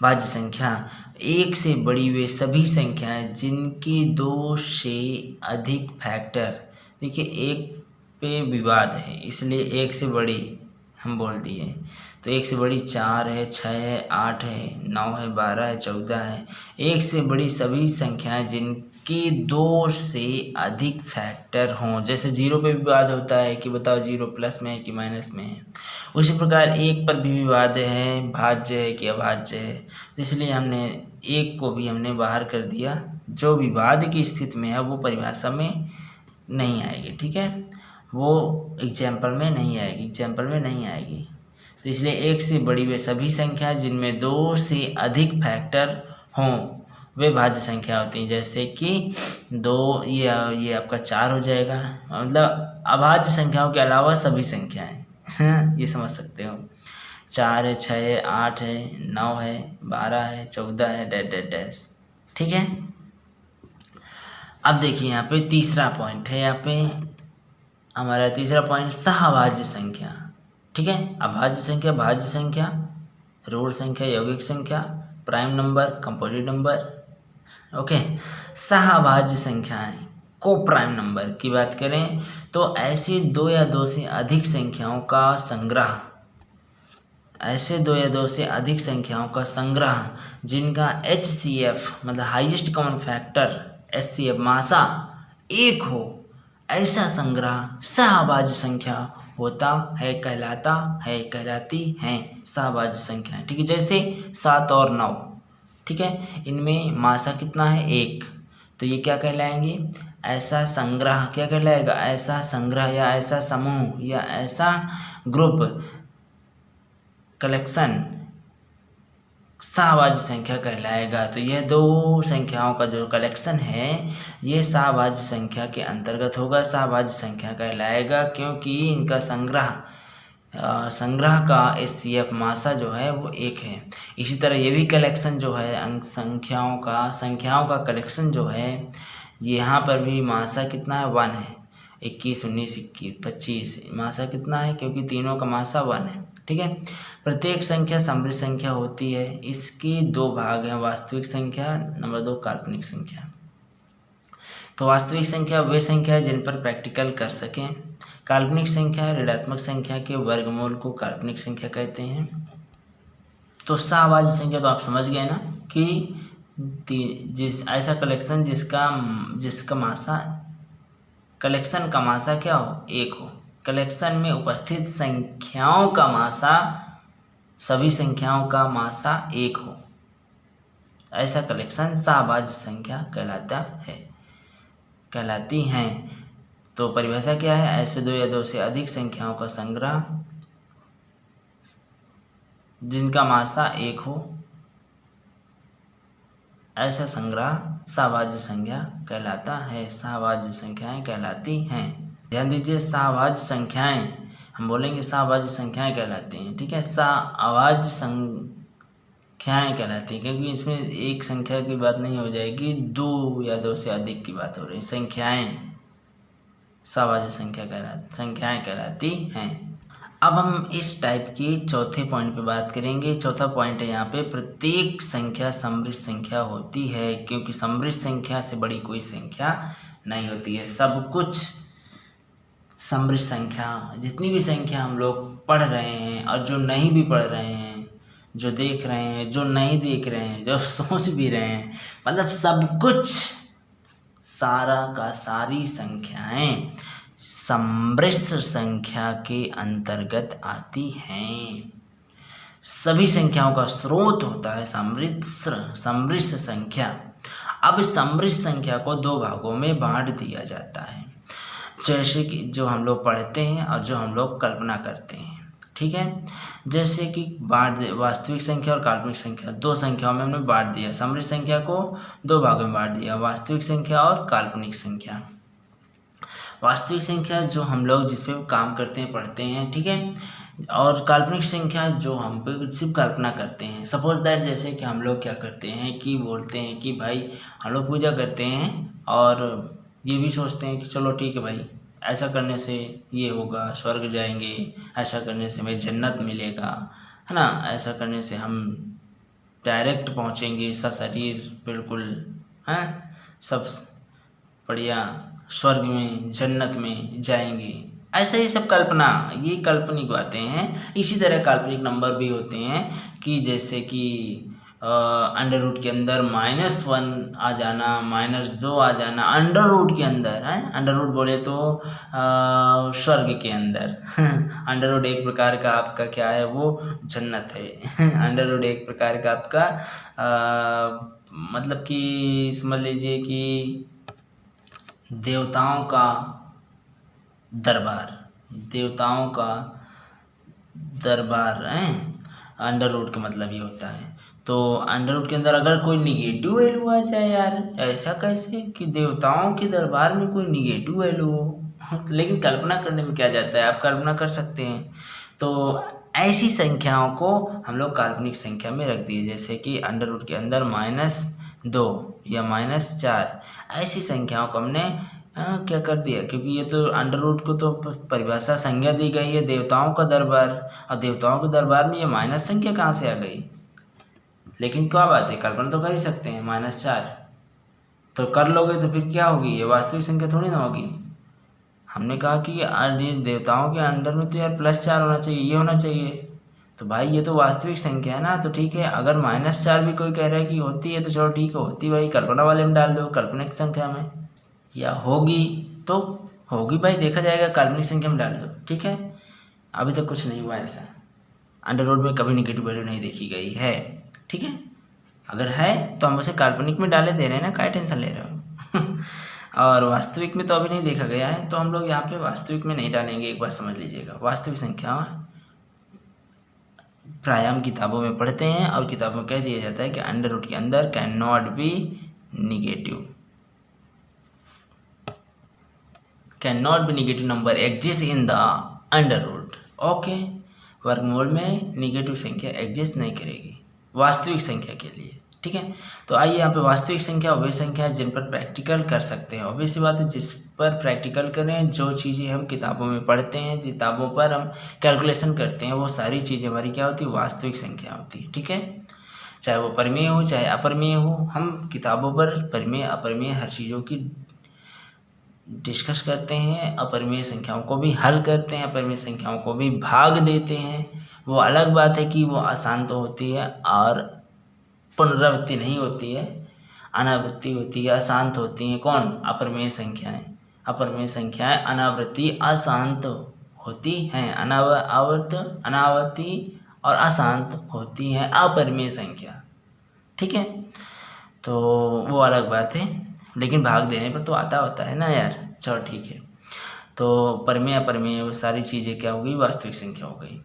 भाज्य संख्या एक से बड़ी वे सभी संख्याएं जिनके 2 से अधिक फैक्टर, देखिए एक पे विवाद है इसलिए एक से बड़ी हम बोल दिए। तो एक से बड़ी 4 है, 6 है, 8 है, 9 है, 12 है, 14 है। एक से बड़ी सभी संख्याएं जिनके 2 से अधिक फैक्टर हों। जैसे 0 पे विवाद होता है कि बताओ 0 प्लस में है कि माइनस में है, उसी प्रकार 1 पर भी विवाद है, भाज्य है कि अभाज्य है। तो इसलिए हमने 1 को भी हमने बाहर कर दिया। जो विवाद की स्थिति में है वो परिभाषा में नहीं आएगी। ठीक है, वो एग्जाम्पल में नहीं आएगी, तो इसलिए 1 से बड़ी वे सभी संख्या जिनमें 2 से अधिक फैक्टर हों वे भाज्य संख्या होती हैं। जैसे कि 2 ये आपका 4 हो जाएगा, मतलब अभाज्य संख्याओं के अलावा सभी संख्याएं ये समझ सकते हो। 4 है, 6 है, 8 है, 9 है, 12 है, 14 है, डैश। ठीक है, अब देखिए यहाँ पे तीसरा पॉइंट है। यहाँ पे हमारा तीसरा पॉइंट सहभाज्य संख्या। ठीक है, अभाज्य संख्या, भाज्य संख्या, ऋण संख्या, यौगिक संख्या, prime number, composite number. Okay. सहभाज्य संख्याएं, को प्राइम नंबर की बात करें तो ऐसी दो या दो से अधिक संख्याओं का संग्रह, ऐसे दो या दो से अधिक संख्याओं का संग्रह जिनका HCF मतलब हाईएस्ट कॉमन फैक्टर HCF मासा 1 हो, ऐसा संग्रह सहभाज्य संख्या होता है, कहलाता है, कहलाती हैं सहभाज्य संख्या। ठीक है, जैसे 7 और 9, ठीक है, इनमें मासा कितना है 1, तो ये क्या कहलाएंगे, ऐसा संग्रह क्या कहलाएगा, ऐसा संग्रह या ऐसा समूह या ऐसा ग्रुप कलेक्शन सहभाज्य संख्या कहलाएगा। तो यह दो संख्याओं का जो कलेक्शन है ये सहभाज्य संख्या के अंतर्गत होगा, सहभाज्य संख्या कहलाएगा, क्योंकि इनका संग्रह का HCF मासा जो है वो 1 है। इसी तरह ये भी कलेक्शन जो है अंक संख्याओं का कलेक्शन जो है यहाँ पर भी मासा कितना है 1 है। 21, 19, 21, 25 मासा कितना है, क्योंकि तीनों का मासा 1 है। ठीक है, प्रत्येक संख्या समृद्ध संख्या होती है। इसके 2 भाग हैं, वास्तविक संख्या, नंबर 2 काल्पनिक संख्या। तो वास्तविक संख्या वे संख्या है जिन पर प्रैक्टिकल कर सकें। काल्पनिक संख्या ऋणात्मक संख्या के वर्गमूल को काल्पनिक संख्या कहते हैं। तो सहभाज्य संख्या तो आप समझ गए ना कि ऐसा कलेक्शन जिसका मासा, कलेक्शन का मासा क्या हो 1 हो, कलेक्शन में उपस्थित संख्याओं का मासा, सभी संख्याओं का मासा 1 हो, ऐसा कलेक्शन सहभाज्य संख्या कहलाती हैं। तो परिभाषा क्या है, ऐसे 2 या 2 से अधिक संख्याओं का संग्रह जिनका मासा 1 हो, ऐसा संग्रह सहभाज्य संख्या कहलाता है, सहभाज्य संख्याएं कहलाती हैं। ध्यान दीजिए, सहभाज्य संख्याएं हम बोलेंगे सहभाज्य संख्याएं कहलाती हैं। ठीक है, सहभाज्य संख्याएं कहलाती हैं, क्योंकि इसमें एक संख्या की बात नहीं हो जाएगी, 2 या 2 से अधिक की बात हो रही। संख्याएं सहभाज्य संख्याएं कहलाती हैं। अब हम इस टाइप की चौथे पॉइंट पे बात करेंगे। चौथा पॉइंट है यहाँ पे, प्रत्येक संख्या समृद्ध संख्या होती है, क्योंकि समृद्ध संख्या से बड़ी कोई संख्या नहीं होती है। सब कुछ समृद्ध संख्या, जितनी भी संख्या हम लोग पढ़ रहे हैं और जो नहीं भी पढ़ रहे हैं, जो देख रहे हैं, जो नहीं देख रहे हैं, जो सोच भी रहे हैं, मतलब सब कुछ, सारा का सारी संख्याएं समृद्ध संख्या के अंतर्गत आती हैं। सभी संख्याओं का स्रोत होता है समृद्ध संख्या। अब इस समृद्ध संख्या को 2 भागों में बांट दिया जाता है, जैसे कि जो हम लोग पढ़ते हैं और जो हम लोग कल्पना करते हैं। ठीक है, जैसे कि वास्तविक संख्या और काल्पनिक संख्या, 2 संख्याओं में हमने बांट दिया। समृद्ध संख्या को 2 भागों में बांट दिया, वास्तविक संख्या और काल्पनिक संख्या। वास्तविक संख्या जो हम लोग जिस पे काम करते हैं, पढ़ते हैं, ठीक है, और काल्पनिक संख्या जो हम पे सिर्फ कल्पना करते हैं। सपोज दैट, जैसे कि हम लोग क्या करते हैं कि बोलते हैं कि भाई हम लोग पूजा करते हैं और ये भी सोचते हैं कि चलो ठीक है भाई, ऐसा करने से ये होगा, स्वर्ग जाएंगे, ऐसा करने से हमें जन्नत मिलेगा, है ना, ऐसा करने से हम डायरेक्ट पहुँचेंगे सशरीर, बिल्कुल हैं, सब बढ़िया स्वर्ग में, जन्नत में जाएंगे। ऐसा ही सब कल्पना, ये काल्पनिक बातें हैं। इसी तरह काल्पनिक नंबर भी होते हैं कि जैसे कि अंडर रूट के अंदर -1 आ जाना, -2 आ जाना, अंडर रूट के अंदर है। अंडर रूट बोले तो स्वर्ग के अंदर अंडर रूट एक प्रकार का आपका क्या है, वो जन्नत है अंडर रूट एक प्रकार का आपका मतलब कि समझ लीजिए कि देवताओं का दरबार है। अंडर रूट का मतलब ये होता है। तो अंडर रूट के अंदर अगर कोई निगेटिव वैल्यू आ जाए, यार ऐसा कैसे कि देवताओं के दरबार में कोई निगेटिव वैल्यू हो लेकिन कल्पना करने में क्या जाता है, आप कल्पना कर सकते हैं। तो ऐसी संख्याओं को हम लोग काल्पनिक संख्या में रख दिए, जैसे कि अंडर रूट के अंदर -2 या -4, ऐसी संख्याओं को हमने क्या कर दिया, क्योंकि ये तो अंडर रूट को तो परिभाषा संज्ञा दी गई है देवताओं का दरबार, और देवताओं के दरबार में ये माइनस संख्या कहाँ से आ गई। लेकिन क्या बात है, कल्पना तो कर ही सकते हैं, -4 तो कर लोगे तो फिर क्या होगी, ये वास्तविक संख्या थोड़ी ना होगी। हमने कहा कि ये देवताओं के अंडर में तो यार +4 होना चाहिए, ये होना चाहिए। तो भाई ये तो वास्तविक संख्या है ना, तो ठीक है। अगर -4 भी कोई कह रहा है कि होती है तो चलो ठीक है, होती भाई कल्पना वाले में डाल दो, काल्पनिक संख्या में। या होगी तो होगी भाई, देखा जाएगा, काल्पनिक संख्या में डाल दो, ठीक है। अभी तक कुछ नहीं हुआ ऐसा, अंडर रूट में कभी नेगेटिव वैल्यू नहीं देखी गई है, ठीक है। अगर है तो हम उसे काल्पनिक में डाले दे रहे हैं ना, काय टेंशन ले रहे हो और वास्तविक में तो अभी नहीं देखा गया है, तो हम लोग यहाँ पे वास्तविक में नहीं डालेंगे। एक बात समझ लीजिएगा, वास्तविक संख्या प्राय हम किताबों में पढ़ते हैं और किताबों में कह दिया जाता है कि अंडर रूट के अंदर can not be negative, can not be negative number exist in the under root. Okay, वर्गमूल में निगेटिव संख्या एग्जिस्ट नहीं करेगी वास्तविक संख्या के लिए, ठीक है। तो आइए यहाँ पे वास्तविक संख्या वे संख्या है जिन पर प्रैक्टिकल कर सकते हैं। ऑब्वियस सी बात है, जिस पर प्रैक्टिकल करें, जो चीज़ें हम किताबों में पढ़ते हैं, किताबों पर हम कैलकुलेशन करते हैं, वो सारी चीज़ें हमारी क्या होती है, वास्तविक संख्या होती है, ठीक है। चाहे वो परिमेय हो चाहे अपरिमेय हो, हम किताबों पर परिमेय अपरिमेय हर चीज़ों की डिस्कस करते हैं, अपरिमेय संख्याओं को भी हल करते हैं, अपरिमेय संख्याओं को भी भाग देते हैं। वो अलग बात है कि वो आसान तो होती है और पुनरावृत्ति नहीं होती है, अनावृत्ति होती है, अशांत होती हैं। कौन? अपरिमेय संख्याएं। अपरिमेय संख्याएं अनावृत्ति अशांत होती हैं, अनावृत्ति और अशांत होती हैं अपरिमेय संख्या, ठीक है। तो वो अलग बात है, लेकिन भाग देने पर तो आता होता है ना यार। चलो ठीक है, तो परिमेय अपरिमेय वो सारी चीज़ें क्या हो गई, वास्तविक संख्या हो गई।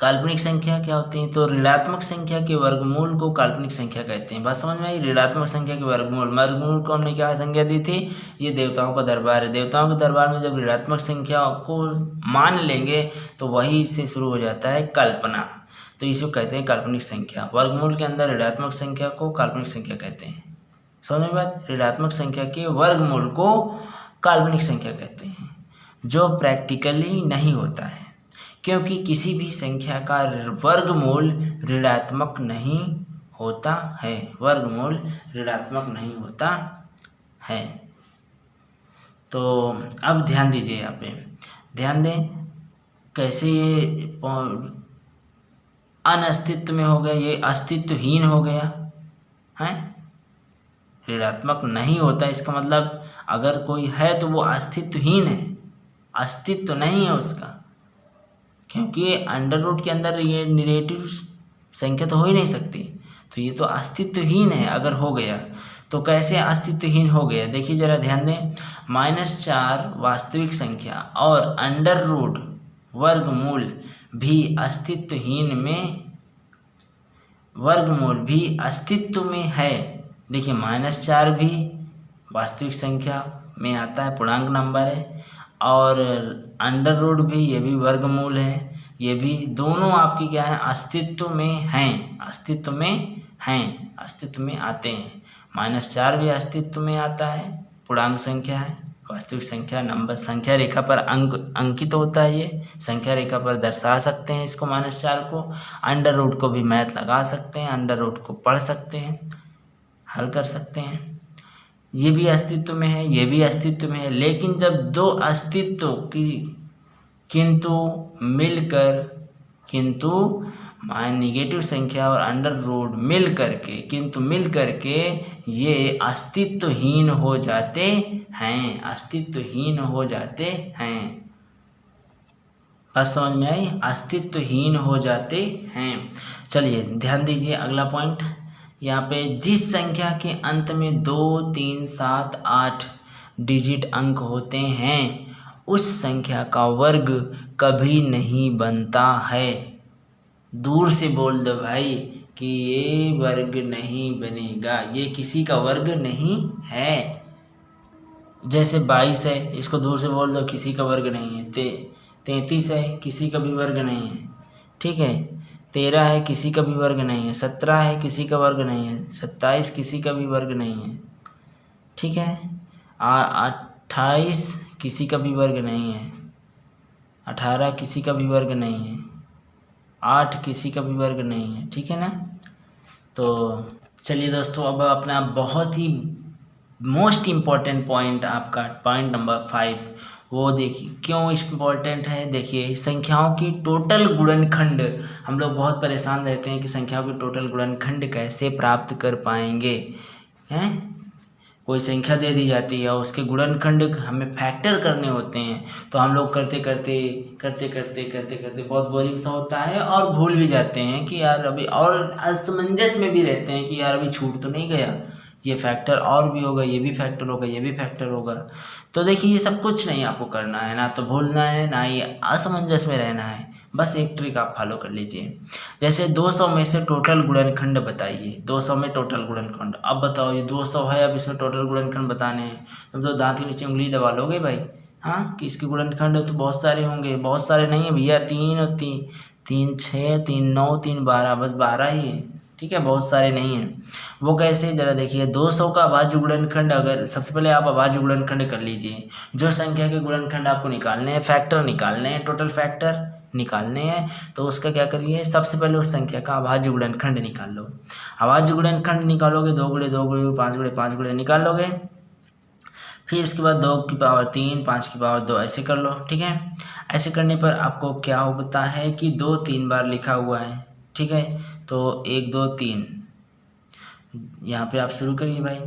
काल्पनिक संख्या क्या होती है, तो ऋणात्मक संख्या के वर्गमूल को काल्पनिक संख्या कहते हैं। बात समझ में आई? ऋणात्मक संख्या के वर्गमूल को हमने क्या संख्या दी थी, ये देवताओं का दरबार है। देवताओं के दरबार में जब ऋणात्मक संख्या को मान लेंगे तो वही से शुरू हो जाता है कल्पना, तो इसे कहते हैं काल्पनिक संख्या। वर्गमूल के अंदर ऋणात्मक संख्या को काल्पनिक संख्या कहते हैं। समझ में बात? ऋणात्मक संख्या के वर्गमूल को काल्पनिक संख्या कहते हैं, जो प्रैक्टिकली नहीं होता है, क्योंकि किसी भी संख्या का वर्गमूल ऋणात्मक नहीं होता है, वर्गमूल ऋणात्मक नहीं होता है। तो अब ध्यान दीजिए, यहाँ पे ध्यान दें कैसे ये अनअस्तित्व में हो गया, ये अस्तित्वहीन हो गया है। ऋणात्मक नहीं होता इसका मतलब अगर कोई है तो वो अस्तित्वहीन है, अस्तित्व नहीं है उसका, क्योंकि अंडर रूट के अंदर ये निगेटिव संख्या तो हो ही नहीं सकती, तो ये तो अस्तित्वहीन है। अगर हो गया तो कैसे अस्तित्वहीन हो गया, देखिए ज़रा ध्यान दें। -4 वास्तविक संख्या और अंडर रूट वर्गमूल भी अस्तित्व में है। देखिए -4 भी वास्तविक संख्या में आता है, पूर्णांक नंबर है, और अंडर रूट भी, ये भी वर्गमूल है, ये भी दोनों आपकी क्या है, अस्तित्व में हैं, अस्तित्व में आते हैं। -4 भी अस्तित्व में आता है, पूर्णांक संख्या है, वास्तविक संख्या नंबर संख्या रेखा पर अंकित होता है, ये संख्या रेखा पर दर्शा सकते हैं इसको -4 को। अंडर रूट को भी मैथ लगा सकते हैं, अंडर रूट को पढ़ सकते हैं, हल कर सकते हैं। ये भी अस्तित्व में है, ये भी अस्तित्व में है, लेकिन जब दो अस्तित्व की किंतु निगेटिव संख्या और अंडर रूट मिल करके ये अस्तित्वहीन हो जाते हैं, बस समझ में आई? अस्तित्वहीन हो जाते हैं। चलिए ध्यान दीजिए, अगला पॉइंट यहाँ पे, जिस संख्या के अंत में 2, 3, 7, 8 डिजिट अंक होते हैं उस संख्या का वर्ग कभी नहीं बनता है। दूर से बोल दो भाई कि ये वर्ग नहीं बनेगा, ये किसी का वर्ग नहीं है। जैसे 22 है, इसको दूर से बोल दो किसी का वर्ग नहीं है। 33 है, किसी का भी वर्ग नहीं है, ठीक है। 13 है, किसी का भी वर्ग नहीं है। 17 है, किसी का वर्ग नहीं है। 27 किसी का भी वर्ग नहीं है, ठीक है। 28 किसी का भी वर्ग नहीं है। 18 किसी का भी वर्ग नहीं है। 8 किसी का भी वर्ग नहीं है, ठीक है ना। तो चलिए दोस्तों, अब अपना बहुत ही मोस्ट इम्पॉर्टेंट पॉइंट, आपका पॉइंट नंबर 5, वो देखिए क्यों इम्पॉर्टेंट है। देखिए संख्याओं की टोटल गुणनखंड, हम लोग बहुत परेशान रहते हैं कि संख्याओं की टोटल गुणनखंड कैसे प्राप्त कर पाएंगे। हैं, कोई संख्या दे दी जाती है और उसके गुणनखंड हमें फैक्टर करने होते हैं, तो हम लोग करते करते बहुत बोरिंग सा होता है और भूल भी जाते हैं कि यार अभी, और असमंजस में भी रहते हैं कि यार अभी छूट तो नहीं गया, ये फैक्टर और भी होगा, ये भी फैक्टर होगा, ये भी फैक्टर होगा। तो देखिए ये सब कुछ नहीं आपको करना है, ना तो भूलना है ना ही असमंजस में रहना है। बस एक ट्रिक आप फॉलो कर लीजिए। जैसे 200 में से टोटल गुणनखंड बताइए, 200 में टोटल गुणनखंड। अब बताओ ये 200 है, अब इसमें टोटल गुणनखंड बताने हैं, तुम तो दांत के नीचे उंगली दबा लोगे भाई। हाँ, कि इसके गुणनखंड तो बहुत सारे होंगे, बहुत सारे नहीं है भैया, 3 और 3, 3 6, 3 9, 3 12, बस 12 ही है, ठीक है, बहुत सारे नहीं हैं। वो कैसे, जरा देखिए 200 का अभाज्य गुणनखंड, अगर सबसे पहले आप अभाज्य गुणनखंड कर लीजिए। जो संख्या के गुणनखंड आपको निकालने हैं, फैक्टर निकालने हैं, टोटल फैक्टर निकालने हैं, तो उसका क्या करिए, सबसे पहले उस संख्या का अभाज्य गुणनखंड निकाल लो। अभाज्य गुणनखंड निकालोगे, 2 गुणे 2 गुणे 5 गुणे 5 गुणे निकाल लोगे। फिर उसके बाद 2 की पावर 3, 5 की पावर 2, ऐसे कर लो, ठीक है। ऐसे करने पर आपको क्या होता है कि 2 3 बार लिखा हुआ है, ठीक है। तो 1 2 3, यहाँ पे आप शुरू करिए भाई।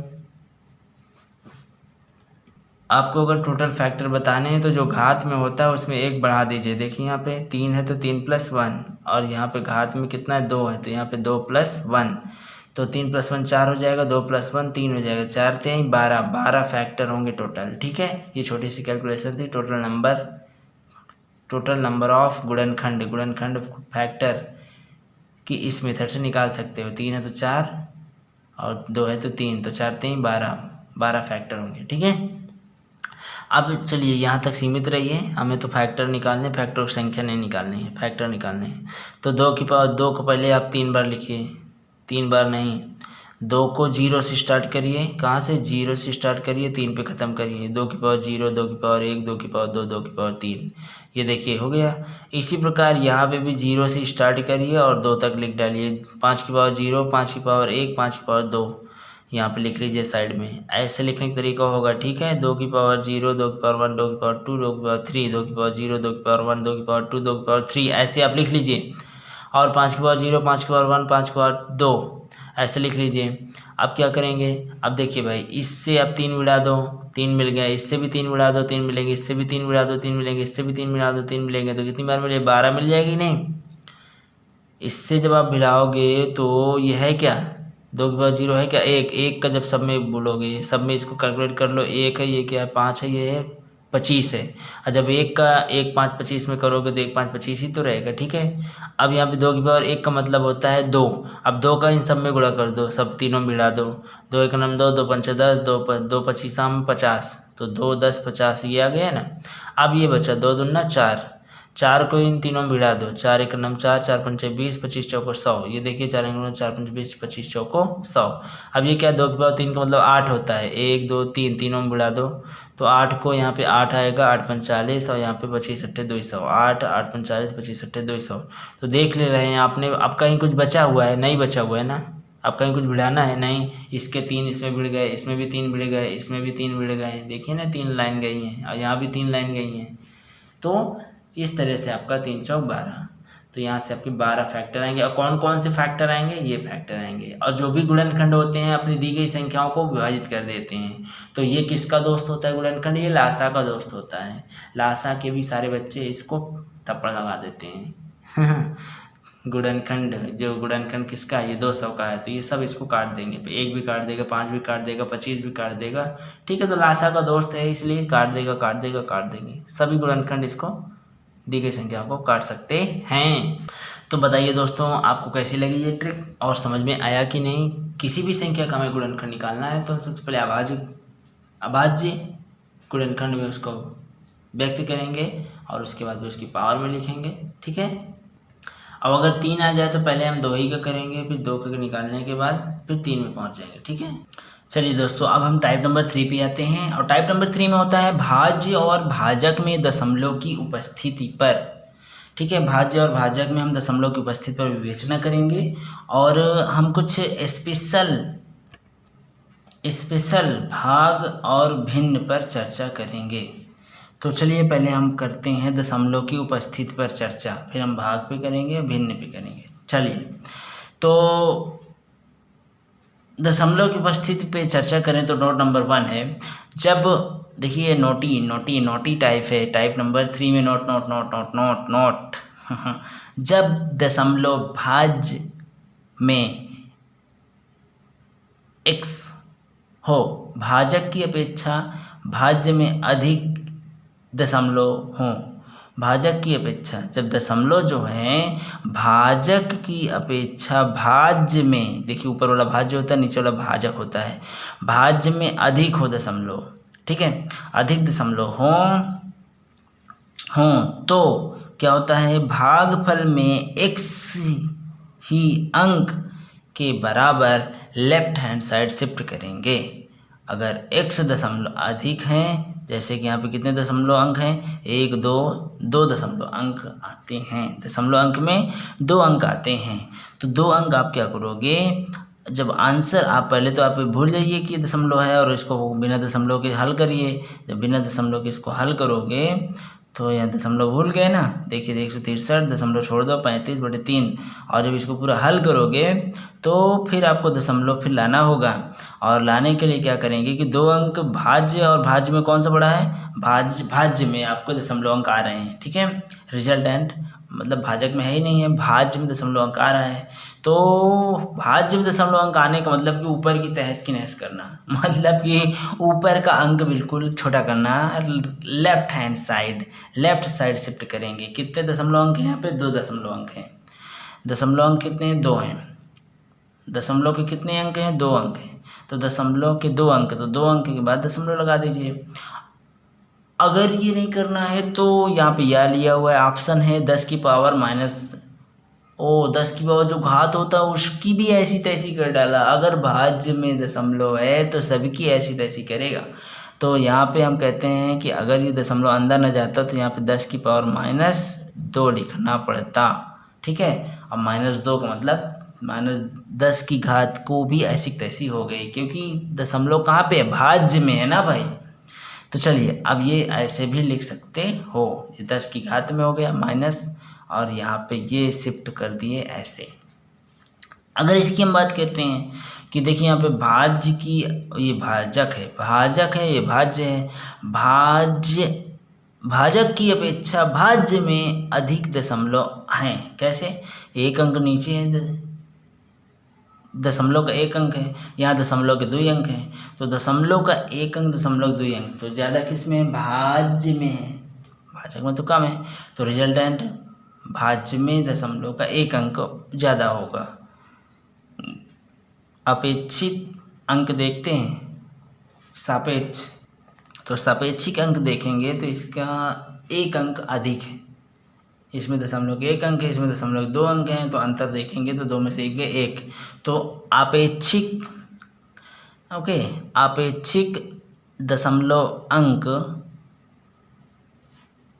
आपको अगर टोटल फैक्टर बताने हैं तो जो घात में होता है उसमें 1 बढ़ा दीजिए। देखिए यहाँ पे 3 है तो 3 + 1, और यहाँ पे घात में कितना है, 2 है, तो यहाँ पे 2 + 1, तो 3 + 1 4 हो जाएगा, 2 + 1 3 हो जाएगा, 4 3 12, 12 फैक्टर होंगे टोटल, ठीक है। ये छोटी सी कैलकुलेशन थी। टोटल नंबर ऑफ गुणनखंड फैक्टर कि इस मेथड से निकाल सकते हो। 3 है तो 4 और 2 है तो 3, तो 4 3 12, 12 फैक्टर होंगे, ठीक है। अब चलिए यहाँ तक सीमित रहिए, हमें तो फैक्टर निकालने, फैक्टर की संख्या नहीं निकालनी है, फैक्टर निकालने हैं। तो 2 की पावर 2 को पहले आप 3 बार लिखिए, 3 बार नहीं, 2 को 0 से स्टार्ट करिए। कहाँ से, 0 से स्टार्ट करिए, 3 पे ख़त्म करिए। 2 की पावर 0, 2 की पावर 1, 2 की पावर 2, 2 की पावर 3, ये देखिए हो गया। इसी प्रकार यहाँ पे भी 0 से स्टार्ट करिए और 2 तक लिख डालिए। 5 की पावर 0, 5 की पावर 1, 5 की पावर 2, यहाँ पे लिख लीजिए साइड में। ऐसे लिखने का तरीका होगा, ठीक है। 2 की पावर 0, 2 की पावर 1, 2 की पावर 2, 2 की पावर 3, 2 की पावर 0, 2 की पावर 1, 2 की पावर 2, 2 की पावर 3, ऐसे आप लिख लीजिए। और 5 की पावर 0, 5 की पावर 1, 5 की पावर 2, ऐसे लिख लीजिए। अब क्या करेंगे, अब देखिए भाई, इससे अब 3 मिला दो, 3 मिल गया, इससे भी 3 मिला दो, 3 मिलेंगे, इससे भी 3 मिला दो, 3 मिलेंगे, इससे भी 3 मिला दो, 3 मिलेंगे, तो कितनी बार मिले, 12 मिल जाएगी नहीं। इससे जब आप मिलाओगे तो ये है क्या, 2 की पावर 0 है क्या, 1, 1 का जब सब में बोलोगे, सब में इसको कैलकुलेट कर लो, 1 है, ये क्या है, 5 है, ये है 25 है। और जब 1 का 1 5 25 में करोगे तो 1 5 25 ही तो रहेगा, ठीक है। अब यहाँ पे 2 की पावर 1 का मतलब होता है 2। अब 2 का इन सब में गुणा कर दो, सब तीनों मिला दो। 2 1 9 2, 2 5 10, 2 25 50, तो 2 10 50, ये आ गया ना। अब ये बचा 2 दूना 4, 4 को इन तीनों में भिड़ा दो, 4 1 9 4, 4 5 20, 25 चौको 100, ये देखिए 4 1 4 5 20, 25 चौको 100। अब ये क्या, 2 की पावर 3 का मतलब 8 होता है, 1 2 3, तीनों में भिड़ा दो, तो 8 को यहाँ पे 8 आएगा, 8 5 40, और यहाँ पे 25 8 200, 8 8 5 40, 25 8 200। तो देख ले रहे हैं आपने, अब कहीं कुछ बचा हुआ है, नहीं बचा हुआ है ना, अब कहीं कुछ भिड़ाना है नहीं। इसके 3 इसमें भिड़ गए, इसमें भी 3 भिड़ गए, इसमें भी 3 भिड़ गए, देखिए ना 3 लाइन गई हैं, और यहाँ भी 3 लाइन गई हैं। तो इस तरह से आपका 3 चौक 12, तो यहाँ से आपके 12 फैक्टर आएंगे। और कौन कौन से फैक्टर आएंगे, ये फैक्टर आएंगे। और जो भी गुणनखंड होते हैं अपनी दी गई संख्याओं को विभाजित कर देते हैं। तो ये किसका दोस्त होता है गुणनखंड, ये लासा का दोस्त होता है। लासा के भी सारे बच्चे इसको थप्पड़ लगा देते हैं गुणनखंड, जो गुणनखंड किसका है, ये 200 का है, तो ये सब इसको काट देंगे, 1 भी काट देगा, 5 भी काट देगा, 25 भी काट देगा, ठीक है। तो लासा का दोस्त है इसलिए काट देगा, काट देगा, काट देंगे, सभी गुणनखंड इसको दी गई संख्या को काट सकते हैं। तो बताइए दोस्तों, आपको कैसी लगी ये ट्रिक और समझ में आया कि नहीं। किसी भी संख्या का हमें गुणनखंड निकालना है तो सबसे पहले अभाज्य गुणनखंड में उसको व्यक्त करेंगे और उसके बाद उसकी पावर में लिखेंगे, ठीक है। अब अगर 3 आ जाए तो पहले हम 2 ही का करेंगे, फिर 2 का निकालने के बाद फिर 3 में पहुंच जाएंगे, ठीक है। चलिए दोस्तों, अब हम टाइप नंबर 3 पे आते हैं। और टाइप नंबर 3 में होता है भाज्य और भाजक में दशमलव की उपस्थिति पर। ठीक है। भाज्य और भाजक में हम दशमलव की उपस्थिति पर विवेचना करेंगे और हम कुछ स्पेशल भाग और भिन्न पर चर्चा करेंगे। तो चलिए पहले हम करते हैं दशमलव की उपस्थिति पर चर्चा, फिर हम भाग पे करेंगे, भिन्न पे करेंगे। चलिए, तो दशमलव की उपस्थिति पे चर्चा करें तो नोट नंबर 1 है, जब देखिए नोटी टाइप है, टाइप नंबर 3 में नोट जब दशमलव भाज्य में x हो, भाजक की अपेक्षा भाज्य में अधिक दशमलव हो, भाजक की अपेक्षा, जब दशमलव जो है भाजक की अपेक्षा भाज्य में, देखिए ऊपर वाला भाज्य होता है, नीचे वाला भाजक होता है, भाज्य में अधिक हो दशमलव, ठीक है, अधिक दशमलव हो तो क्या होता है, भागफल में x ही अंक के बराबर लेफ्ट हैंड साइड शिफ्ट करेंगे। अगर x दशमलव अधिक हैं, जैसे कि यहाँ पे कितने दशमलव अंक हैं, 1 2 दशमलव अंक आते हैं, दशमलव अंक में 2 अंक आते हैं, तो 2 अंक आप क्या करोगे, जब आंसर आप पहले तो आप भूल जाइए कि दशमलव है और इसको बिना दशमलव के हल करिए। जब बिना दशमलव के इसको हल करोगे तो यहाँ दशमलव भूल गए ना, देखिए 163 दशमलव छोड़ दो 35/3, और जब इसको पूरा हल करोगे तो फिर आपको दशमलव फिर लाना होगा, और लाने के लिए क्या करेंगे कि 2 अंक भाज्य और भाज्य में कौन सा बड़ा है, भाज्य में आपको दशमलव अंक आ रहे हैं, ठीक है, रिजल्टेंट मतलब भाजक में है ही नहीं है, भाज्य में दशमलव अंक आ रहा है, तो भाज्य में दशमलव अंक आने का मतलब कि ऊपर की तहस की नहस करना, मतलब कि ऊपर का अंक बिल्कुल छोटा करना, लेफ्ट साइड शिफ्ट करेंगे। कितने दशमलव अंक हैं यहाँ पे, 2 दशमलव अंक हैं, दशमलव अंक कितने हैं, 2 हैं, दशमलव के कितने अंक हैं, 2 अंक हैं, तो दशमलव के 2 अंक, तो 2 अंक के बाद दशमलव लगा दीजिए। अगर ये नहीं करना है तो यहाँ पे यह लिया हुआ है ऑप्शन है 10 की पावर जो घात होता है उसकी भी ऐसी तैसी कर डाला। अगर भाज्य में दशमलव है तो सभी की ऐसी तैसी करेगा, तो यहाँ पे हम कहते हैं कि अगर ये दशमलव अंदर न जाता तो यहाँ पे 10 की पावर -2 लिखना पड़ता, ठीक है। अब -2 का मतलब -10 की घात को भी ऐसी तैसी हो गई, क्योंकि दशमलव कहाँ पे है, भाज्य में है ना भाई। तो चलिए अब ये ऐसे भी लिख सकते हो, ये 10 की घात में हो गया माइनस, और यहाँ पे ये शिफ्ट कर दिए ऐसे। अगर इसकी हम बात करते हैं कि देखिए यहाँ पे भाज्य की, ये भाजक है, ये भाज्य है, भाजक की अपेक्षा भाज्य में अधिक दशमलव हैं। कैसे, 1 अंक नीचे है, दशमलव का 1 अंक है, यहाँ दशमलव के 2 अंक हैं, तो दशमलव का 1 अंक, दशमलव 2 अंक, तो ज़्यादा किस में है, भाज्य में है, भाजक में तो कम है, तो रिजल्टेंट भाज्य में दशमलव का 1 अंक ज़्यादा होगा। अपेक्षित अंक देखते हैं, सापेक्ष, तो सापेक्षिक अंक देखेंगे तो इसका 1 अंक अधिक है, इसमें दशमलव के 1 अंक है, इसमें दशमलव के 2 अंक हैं, तो अंतर देखेंगे तो 2 में से 1 गए 1, तो आपेक्षिक, ओके, आपेक्षिक दशमलव अंक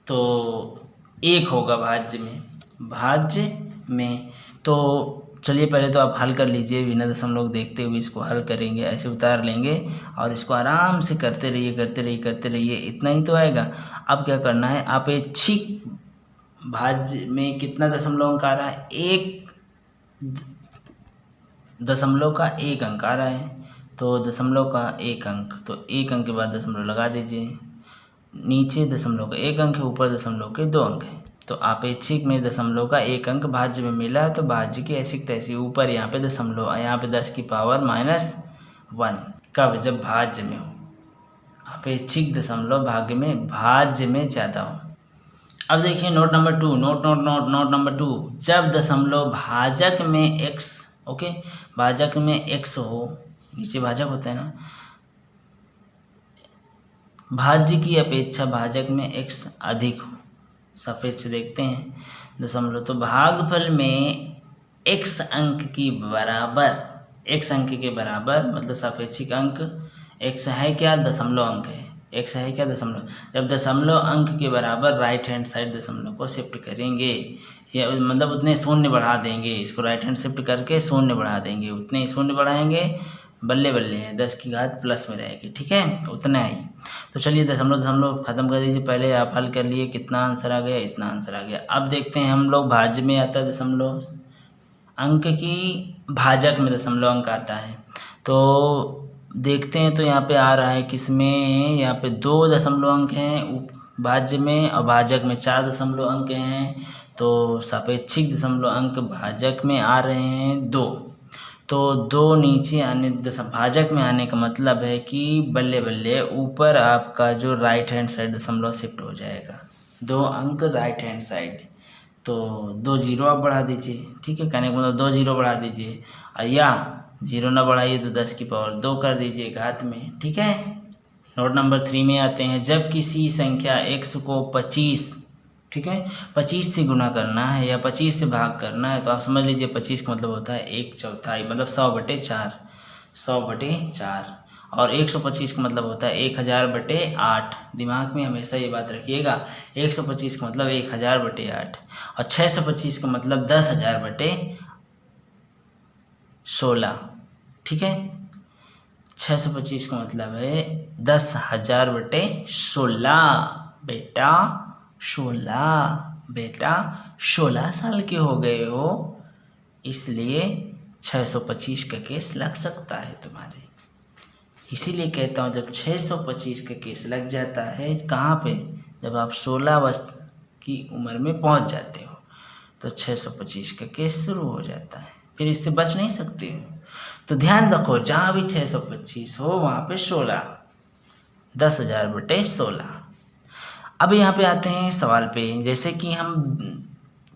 तो 1 होगा भाज्य में। तो चलिए पहले तो आप हल कर लीजिए, बिना दशमलव देखते हुए इसको हल करेंगे, ऐसे उतार लेंगे और इसको आराम से करते रहिए, इतना ही तो आएगा। अब क्या करना है, आपेक्षिक भाज्य में कितना दशमलव अंक आ रहा है, 1 दशमलव का 1 अंक आ रहा है, तो दशमलव का 1 अंक, तो 1 अंक के बाद दशमलव लगा दीजिए, नीचे दशमलव का 1 अंक है, ऊपर दशमलव के 2 अंक है, तो आपेक्षिक में दशमलव का 1 अंक भाज्य में मिला है, तो भाज्य की ऐसी तैसी, ऊपर यहाँ पे दशमलव, यहाँ पे 10 की पावर -1, कब, जब भाज्य में हो, अपेक्षिक दशमलव भाज्य में ज़्यादा हो। अब देखिए नोट नंबर 2, जब दशमलव भाजक में x, ओके, भाजक में x हो, नीचे भाजक होता है ना, भाज्य की अपेक्षा भाजक में x अधिक हो, सापेक्ष देखते हैं दशमलव, तो भागफल में x अंक के बराबर मतलब सापेक्षिक अंक x है क्या, दशमलव अंक है, x है क्या दशमलव। जब दशमलव अंक के बराबर राइट हैंड साइड दशमलव को शिफ्ट करेंगे, या मतलब उतने शून्य बढ़ा देंगे, इसको राइट हैंड शिफ्ट करके शून्य बढ़ा देंगे, उतने ही शून्य बढ़ाएंगे, बल्ले बल्ले है 10 की घात प्लस में रहेगी, ठीक है, उतना ही। तो चलिए दशमलव दशमलव खत्म कर दीजिए, पहले आप हल कर लिए, कितना आंसर आ गया, इतना आंसर आ गया। अब देखते हैं हम लोग भाज्य में आता है दशमलव अंक की, भाजक में दशमलव अंक आता है, तो देखते हैं। तो यहाँ पे आ रहा है किसमें, यहाँ पे 2 दशमलव अंक हैं भाज्य में, और भाजक में 4 दशमलव अंक हैं। तो सापेक्षिक दशमलव अंक भाजक में आ रहे हैं 2, तो 2 नीचे आने भाजक में आने का मतलब है कि बल्ले बल्ले ऊपर आपका जो राइट हैंड साइड दशमलव शिफ्ट हो जाएगा, 2 अंक राइट हैंड साइड, तो 2 जीरो आप बढ़ा दीजिए, ठीक है, कहने का मतलब 2 जीरो बढ़ा दीजिए, या जीरो ना बढ़ाइए तो 10 की पावर 2 कर दीजिए घात में, ठीक है। नोट नंबर 3 में आते हैं, जब किसी संख्या x को 25, ठीक है, 25 से गुना करना है या 25 से भाग करना है, तो आप समझ लीजिए 25 का मतलब होता है 1/4, मतलब 100/4, 100/4, और 125 का मतलब होता है 1000/8। दिमाग में हमेशा ये बात रखिएगा, 125 का मतलब 1000/8, और 625 का मतलब 10,000/16, ठीक है। 625 का मतलब है 10,000/16, बेटा 16 साल के हो गए हो, इसलिए 625 का केस लग सकता है तुम्हारे। इसीलिए कहता हूँ जब 625 का केस लग जाता है, कहाँ पे, जब आप 16 वर्ष की उम्र में पहुँच जाते हो, तो 625 का केस शुरू हो जाता है, फिर इससे बच नहीं सकते हो। तो ध्यान रखो, जहाँ भी 625 हो वहाँ पे 16, 10,000/16। अब यहाँ पे आते हैं सवाल पे, जैसे कि हम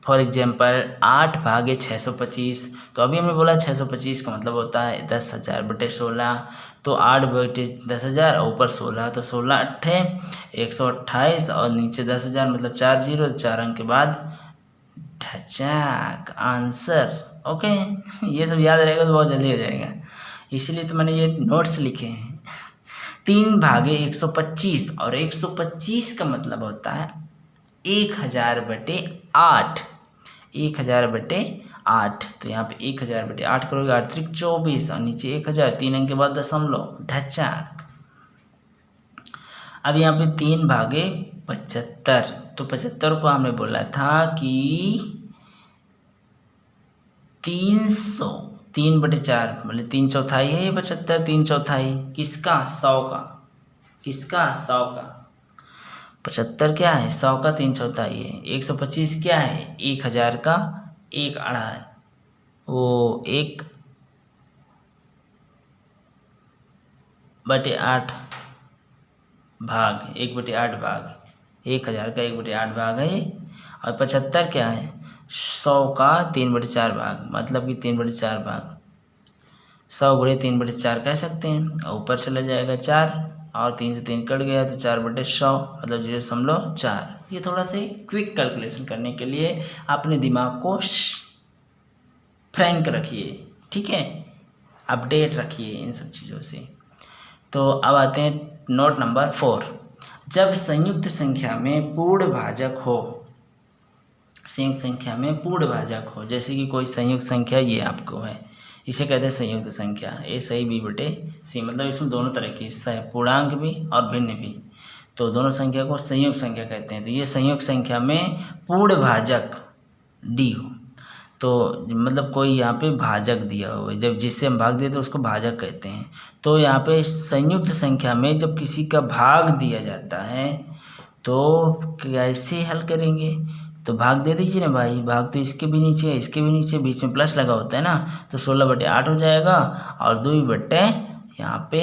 फॉर एग्जांपल 8/625, तो अभी हमने बोला 625 का मतलब होता है 10,000/16, तो 8/10,000 और ऊपर 16, तो 16 अट्ठे 128, और नीचे 10,000 मतलब 4 जीरो, 4 अंक के बाद ढचाक आंसर। ओके, ये सब याद रहेगा तो बहुत जल्दी हो जाएगा, इसीलिए तो मैंने ये नोट्स लिखे हैं। 3/125, और 125 का मतलब होता है 1000/8, 1000/8, तो यहाँ पे 1000/8 करोगे, 8 त्रिक 24, और नीचे 1000, 3 अंक के बाद दशमलव, ढचाक। अब यहाँ पे 3/75, तो 75 को हमने बोला था कि 300, 3/4 मतलब 3/4 है ये 75, 3/4 किसका, 100 का, किसका, 100 का। 75 क्या है, 100 का 3/4 है। 125 क्या है, 1000 का 1/2, वो 1/8 भाग, 1/8 भाग, 1000 का 1/8 भाग है। और 75 क्या है, 100 का 3/4 भाग, मतलब कि 3/4 भाग, 100 गुणे 3/4 कह सकते हैं, और ऊपर चला जाएगा 4, और 3 से 3 कट गया तो 4/100 मतलब 0.4। ये थोड़ा से क्विक कैलकुलेशन करने के लिए अपने दिमाग को फ्रैंक रखिए, ठीक है, अपडेट रखिए इन सब चीज़ों से। तो अब आते हैं नोट नंबर 4, जब संयुक्त संख्या में पूर्ण भाजक हो, संयुक्त संख्या में पूर्ण भाजक हो, जैसे कि कोई संयुक्त संख्या ये आपको है, इसे कहते हैं संयुक्त संख्या, A/B/C, मतलब इसमें दोनों तरह की हिस्सा है, पूर्णांक भी और भिन्न भी, तो दोनों संख्या को संयुक्त संख्या कहते हैं। तो ये संयुक्त संख्या में पूर्ण भाजक D हो, तो मतलब कोई यहाँ पे भाजक दिया हो, जब जिससे हम भाग देते हैं उसको भाजक कहते हैं। तो यहाँ पे संयुक्त संख्या में जब किसी का भाग दिया जाता है तो कैसे हल करेंगे, तो भाग दे दीजिए ना भाई, भाग तो इसके भी नीचे है, इसके भी नीचे, बीच में प्लस लगा होता है ना, तो 16/8 हो जाएगा, और 2 यहाँ पे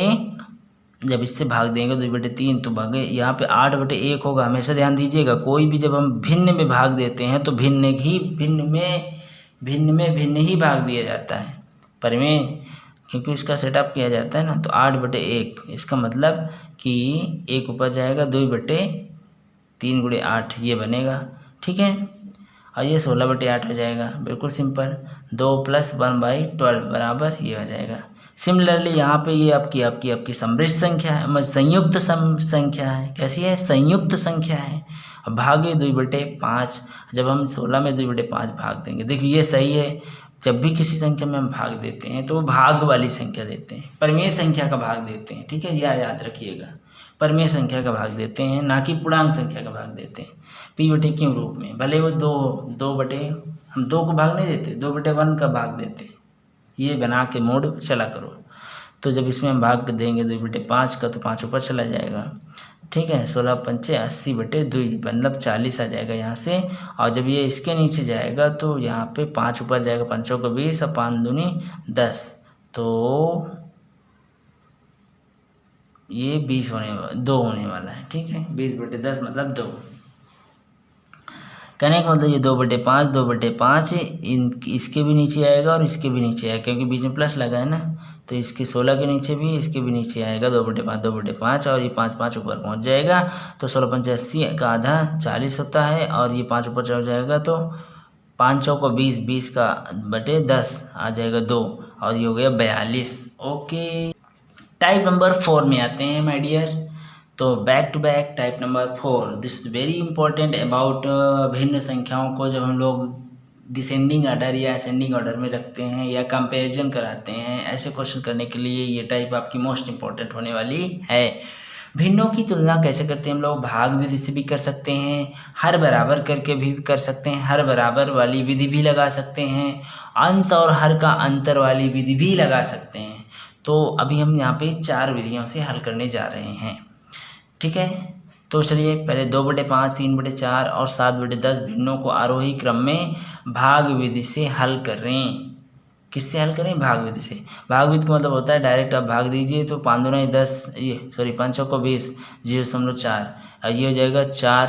जब इससे भाग देंगे 2/3, तो भागे यहाँ पे 8/1 होगा। हमेशा ध्यान दीजिएगा, कोई भी जब हम भिन्न में भाग देते हैं तो भिन्न में ही भाग दिया जाता है पर में, क्योंकि इसका सेटअप किया जाता है ना। तो 8/1, इसका मतलब कि 1 ऊपर जाएगा, 2/3 गुणे 8 ये बनेगा, ठीक है, और ये 16/8 हो जाएगा, बिल्कुल सिंपल। 2 + 1/12 बराबर ये हो जाएगा सिमिलरली यहाँ पे ये आपकी आपकी आपकी समृद्ध संख्या है, संयुक्त संख्या है। कैसी है? संयुक्त संख्या है। अब भागे 2/5। जब हम 16 में 2/5 भाग देंगे, देखिए ये सही है। जब भी किसी संख्या में हम भाग देते हैं तो वो भाग वाली संख्या देते हैं, परिमेय संख्या का भाग देते हैं। ठीक है, यह याद रखिएगा, परिमेय संख्या का भाग देते हैं, ना कि पूर्णांक संख्या का भाग देते हैं। p/q रूप में, भले वो हम 2 को भाग नहीं देते, 2/1 का भाग देते। ये बना के मोड चला करो। तो जब इसमें हम भाग देंगे 2/5 का तो 5 ऊपर चला जाएगा। ठीक है, 16 पंचे 80/2 मतलब 40 आ जाएगा यहाँ से। और जब ये इसके नीचे जाएगा तो यहाँ पे 5 ऊपर जाएगा, 5 को 20 और 5 दूनी 10, तो ये 20 2 होने वाला है। ठीक है, 20/10 मतलब 2। कहने का मतलब ये 2/5 2/5 इसके भी नीचे आएगा और इसके भी नीचे आएगा, क्योंकि बीच में प्लस लगा है ना, तो इसके 16 के नीचे भी, इसके भी नीचे आएगा 2/5 2/5, और ये 5 ऊपर पहुंच जाएगा। तो 16 पंचे 80 का आधा 40 होता है, और ये 5 ऊपर चढ़ जाएगा तो 5 चौको 20, 20 का बटे 10 आ जाएगा 2, और ये हो गया 42। ओके, टाइप नंबर 4 में आते हैं माय डियर। तो back to back type number 4, this is very important about भिन्न संख्याओं को जब हम लोग डिसेंडिंग ऑर्डर या असेंडिंग ऑर्डर में रखते हैं या कंपैरिजन कराते हैं, ऐसे क्वेश्चन करने के लिए ये टाइप आपकी मोस्ट इंपॉर्टेंट होने वाली है। भिन्नों की तुलना कैसे करते हैं हम लोग? भाग विधि से भी कर सकते हैं, हर बराबर करके भी कर सकते हैं, हर बराबर वाली विधि भी लगा सकते हैं, अंश और हर का अंतर वाली विधि भी लगा सकते हैं। तो अभी हम यहाँ पे 4 विधियों से हल करने जा रहे हैं। ठीक है, तो चलिए पहले 2/5, 3/4 और 7/10 भिन्नों को आरोही क्रम में भाग विधि से हल करें। किससे हल करें? भाग विधि से। भाग विधि का मतलब होता है डायरेक्ट आप भाग दीजिए, तो 5 दूना 10, 5 को 20, 0.4, और ये हो जाएगा 4,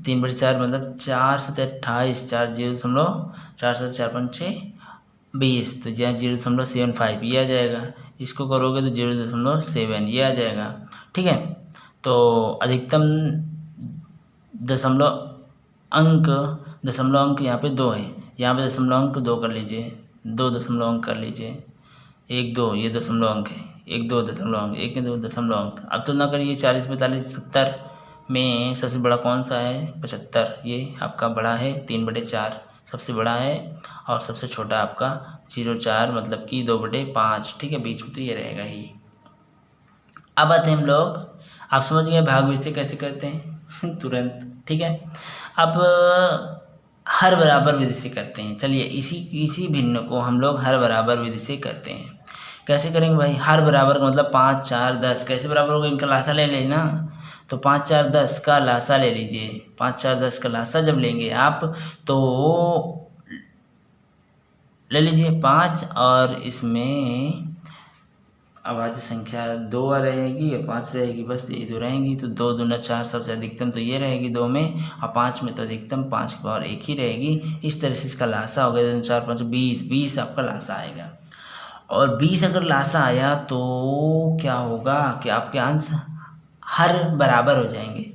3/4 मतलब 4 7 28, 4 0.4 7 4 5 20, तो यहाँ 0.75 ये आ जाएगा। इसको करोगे तो 0.7 ये आ जाएगा। ठीक है, तो अधिकतम दशमलव अंक यहाँ पे 2 है, यहाँ पे दशमलव अंक 2 कर लीजिए, 2 दशमलव अंक कर लीजिए, 1 2 ये दशमलव अंक है, 1 2 दशमलव अंक, 1 2 दशमलव अंक। अब तुलना करिए 40 45 70 में सबसे बड़ा कौन सा है? 75, ये आपका बड़ा है, 3/4 सबसे बड़ा है, और सबसे छोटा आपका 0.4 मतलब कि 2/5। ठीक है, बीच में तो ये रहेगा ही। अब आते हैं हम लोग, आप समझ गए भाग विधि से कैसे करते हैं तुरंत। ठीक है, अब हर बराबर विधि से करते हैं। चलिए इसी भिन्न को हम लोग हर बराबर विधि से करते हैं। कैसे करेंगे भाई? हर बराबर का मतलब 5 4 10 कैसे बराबर होगा? इनका लासा ले लेना, तो 5 4 10 का लासा ले लीजिए। 5 4 10 का लासा जब लेंगे आप तो ले लीजिए 5, और इसमें अभाज्य संख्या 2 रहेगी और 5 रहेगी, बस ये 2 रहेंगी। तो 2 दूना 4 सबसे अधिकतम तो ये रहेगी 2 में, और 5 में तो अधिकतम 5 की पावर 1 ही रहेगी। इस तरह से इसका लासा हो गया 4 5 20 आपका लासा आएगा। और 20 अगर लासा आया तो क्या होगा कि आपके अंश हर बराबर हो जाएंगे।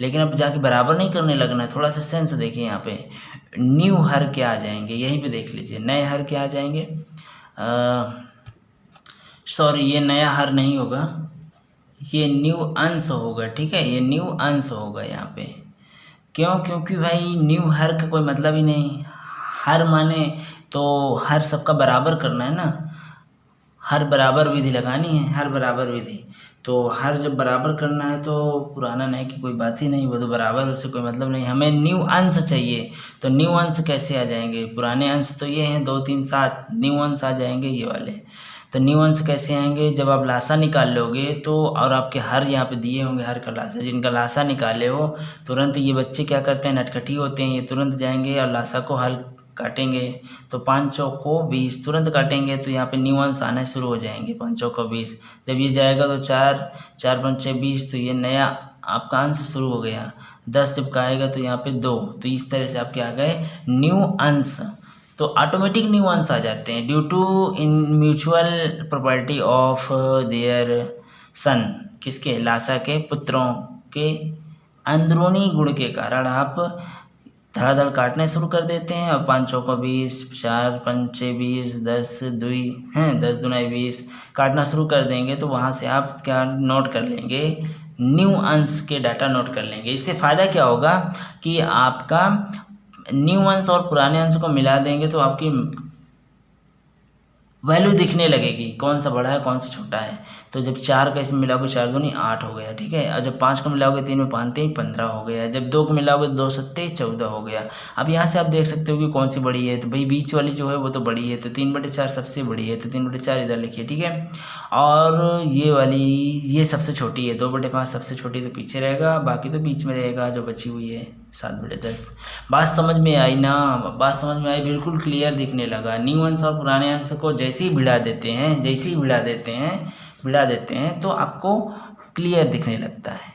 लेकिन अब जाके बराबर नहीं करने लगना है, थोड़ा सा सेंस देखिए यहाँ पे। न्यू हर क्या आ जाएंगे, यहीं पे देख लीजिए, नए हर क्या आ जाएंगे। सॉरी, ये नया हर नहीं होगा, ये न्यू अंश होगा। ठीक है, ये न्यू अंश होगा यहाँ पे। क्यों? क्योंकि भाई न्यू हर का कोई मतलब ही नहीं। हर माने तो हर सबका बराबर करना है ना, हर बराबर विधि लगानी है, हर बराबर विधि। तो हर जब बराबर करना है तो पुराना नए की कोई बात ही नहीं, वो तो बराबर, उससे कोई मतलब नहीं। हमें न्यू अंश चाहिए, तो न्यू अंश कैसे आ जाएंगे? पुराने अंश तो ये हैं 2 3 7, न्यू अंश आ जाएंगे ये वाले। तो न्यू अंश कैसे आएंगे? जब आप लासा निकाल लोगे तो, और आपके हर यहाँ पे दिए होंगे हर का लासा, जिनका लासा निकाले हो तुरंत ये बच्चे क्या करते हैं, नटखटी होते हैं, ये तुरंत जाएंगे और लासा को हल काटेंगे। तो 5 चौको 20 तुरंत काटेंगे, तो यहाँ पे न्यू अंश आने शुरू हो जाएंगे। 5 चौको 20 जब ये जाएगा तो 4 4 5 20, तो ये नया आपका अंश शुरू हो गया। 10 जब का आएगा तो यहाँ पे 2, तो इस तरह से आपके आ गए न्यू अंश। तो ऑटोमेटिक न्यू अंश आ जाते हैं due to in mutual property of their sum, किसके? लासा के पुत्रों के अंदरूनी गुण के कारण आप धड़ाधड़ काटने शुरू कर देते हैं। और 5 चौका 20, 4 5 6 20, 10 2 हैं, 10 दूना 20 काटना शुरू कर देंगे। तो वहाँ से आप क्या नोट कर लेंगे, न्यू अंश के डाटा नोट कर लेंगे। इससे फ़ायदा क्या होगा कि आपका न्यू अंश और पुराने अंश को मिला देंगे तो आपकी वैल्यू दिखने लगेगी, कौन सा बड़ा है कौन सा छोटा है। तो जब 4 का इसमें मिलाओगे 4 दूनी 8 हो गया, ठीक है। और जब 5 को मिलाओगे 3 में 5 3 15 हो गया। जब 2 को मिलाओगे 2 7 14 हो गया। अब यहाँ से आप देख सकते हो कि कौन सी बड़ी है। तो भाई बीच वाली जो है वो तो बड़ी है, तो 3/4 सबसे बड़ी है, तो 3/4 इधर लिखिए, ठीक है। और ये वाली ये सबसे छोटी है, 2/5 सबसे छोटी, तो पीछे रहेगा, बाकी तो बीच में रहेगा जो बची हुई है 7/10। बात समझ में आई ना, बात समझ में आई, बिल्कुल क्लियर दिखने लगा। न्यू अंश और पुराने अंश को जैसे ही भिड़ा देते हैं तो आपको क्लियर दिखने लगता है।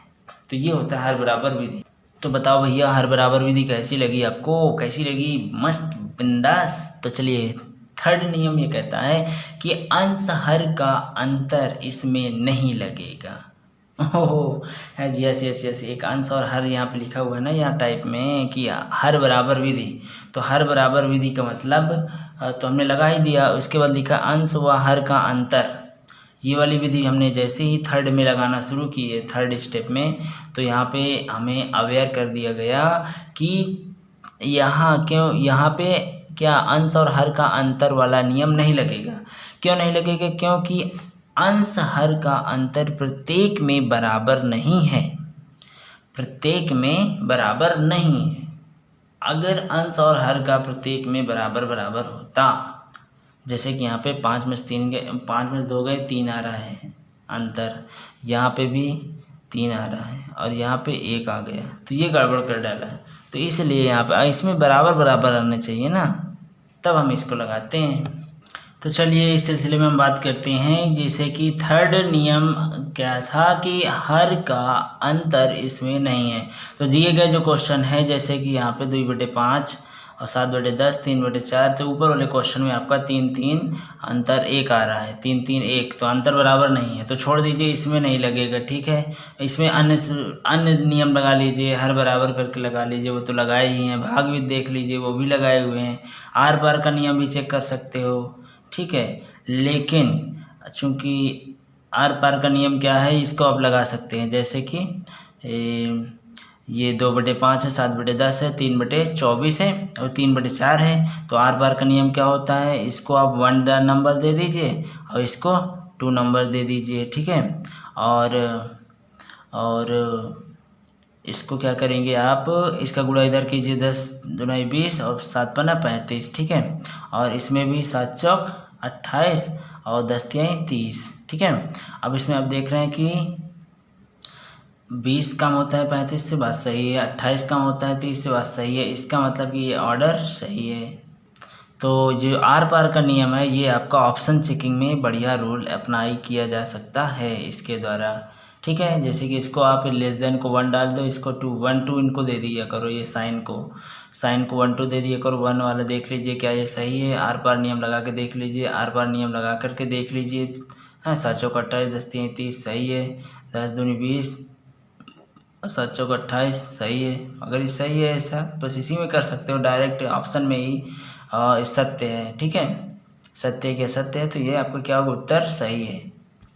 तो ये होता है हर बराबर विधि। तो बताओ भैया हर बराबर विधि कैसी लगी आपको, कैसी लगी? मस्त, बिंदास। तो चलिए, थर्ड नियम ये कहता है कि अंश हर का अंतर इसमें नहीं लगेगा। ओह यस यस यस, एक अंश और हर यहाँ पे लिखा हुआ है ना, यहाँ टाइप में कि हर बराबर विधि। तो हर बराबर विधि का मतलब तो हमने लगा ही दिया। उसके बाद लिखा अंश व हर का अंतर। ये वाली विधि हमने जैसे ही थर्ड में लगाना शुरू की है, थर्ड स्टेप में, तो यहाँ पे हमें अवेयर कर दिया गया कि यहाँ पे क्या अंश और हर का अंतर वाला नियम नहीं लगेगा। क्यों नहीं लगेगा? क्योंकि अंश हर का अंतर प्रत्येक में बराबर नहीं है, प्रत्येक में बराबर नहीं है। अगर अंश और हर का प्रत्येक में बराबर होता, जैसे कि यहाँ पे 5 में 2 गए 3 आ रहा है अंतर, यहाँ पे भी 3 आ रहा है और यहाँ पे 1 आ गया, तो ये गड़बड़ कर डाला है। तो इसलिए यहाँ पे इसमें बराबर आने चाहिए ना, तब हम इसको लगाते हैं। तो चलिए इस सिलसिले में हम बात करते हैं, जैसे कि थर्ड नियम क्या था कि हर का अंतर इसमें नहीं है। तो दिए गए जो क्वेश्चन है, जैसे कि यहाँ पे 2/5 और 7/10, 3/4, तो ऊपर वाले क्वेश्चन में आपका 3 अंतर 1 आ रहा है, 3 1, तो अंतर बराबर नहीं है, तो छोड़ दीजिए, इसमें नहीं लगेगा, ठीक है। इसमें अन्य नियम लगा लीजिए, हर बराबर करके लगा लीजिए, वो तो लगाए ही हैं। भाग भी देख लीजिए, वो भी लगाए हुए हैं। आर पार का नियम भी चेक कर सकते हो, ठीक है। लेकिन चूँकि आर पार का नियम क्या है, इसको आप लगा सकते हैं, जैसे कि ये 2/5 है, 7/10 है, 3/24 है और 3/4 है। तो आर पार का नियम क्या होता है, इसको आप 1 नंबर दे दीजिए और इसको 2 नंबर दे दीजिए, ठीक है। और इसको क्या करेंगे आप, इसका गुणा इधर कीजिए, 10 दूना 20 और 7 पन्ना 35, ठीक है। और इसमें भी 7 चौक 28 और 10 तिहाई 30, ठीक है। अब इसमें आप देख रहे हैं कि 20 कम होता है 35 से, बात सही है। 28 कम होता है 30 से, बात सही है। इसका मतलब कि ये ऑर्डर सही है। तो जो आर पार का नियम है, ये आपका ऑप्शन चेकिंग में बढ़िया रूल अप्लाई किया जा सकता है इसके द्वारा, ठीक है। जैसे कि इसको आप लेस देन को 1 डाल दो, इसको 2 1 2 इनको दे दिया करो, ये साइन को 1 2 दे दिया करो। 1 वाला देख लीजिए क्या ये सही है, आर पार नियम लगा के देख लीजिए, आर पार नियम लगा करके देख लीजिए। हाँ, 7 चौक 28, 10 तिहाई 30 सही है, 10 दूनी 20, 7 चौक 28 सही है। अगर ये सही है ऐसा, बस इसी में कर सकते हो, डायरेक्ट ऑप्शन में ही सत्य है, ठीक है। सत्य क्या सत्य है, तो ये आपका क्या होगा, उत्तर सही है।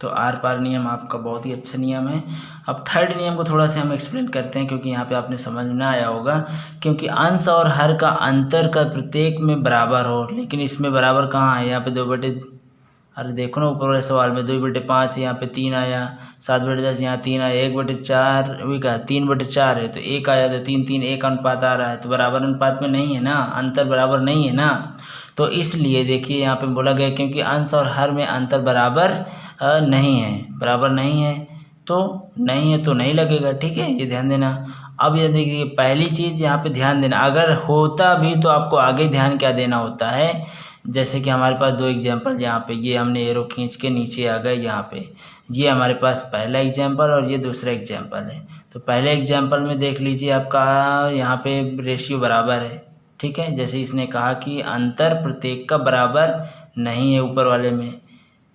तो आर पार नियम आपका बहुत ही अच्छा नियम है। अब थर्ड नियम को थोड़ा सा हम एक्सप्लेन करते हैं, क्योंकि यहाँ पे आपने समझ में आया होगा। क्योंकि अंश और हर का अंतर का प्रत्येक में बराबर हो, लेकिन इसमें बराबर कहाँ है, यहाँ पे अरे देखो ना ऊपर वाले सवाल में 2/5 यहाँ पे 3 आया, 7/10 यहाँ 3 आया, 1/4 वही कहा 3/4 है, तो 1 आया, तो 3 3 1 अनुपात आ रहा है, तो बराबर अनुपात में नहीं है ना, अंतर बराबर नहीं है ना। तो इसलिए देखिए यहाँ पे बोला गया क्योंकि अंश और हर में अंतर बराबर नहीं है, बराबर नहीं है तो नहीं लगेगा, ठीक है, ये ध्यान देना। अब ये देखिए पहली चीज़ यहाँ पे ध्यान देना, अगर होता भी तो आपको आगे ध्यान क्या देना होता है। जैसे कि हमारे पास 2 एग्जाम्पल यहाँ पे, ये हमने एरो खींच के नीचे आ गए यहाँ पे, ये हमारे पास पहला एग्जाम्पल और ये दूसरा एग्जाम्पल है। तो पहले एग्जाम्पल में देख लीजिए आपका यहाँ पे रेशियो बराबर है, ठीक है। जैसे इसने कहा कि अंतर प्रत्येक का बराबर नहीं है ऊपर वाले में,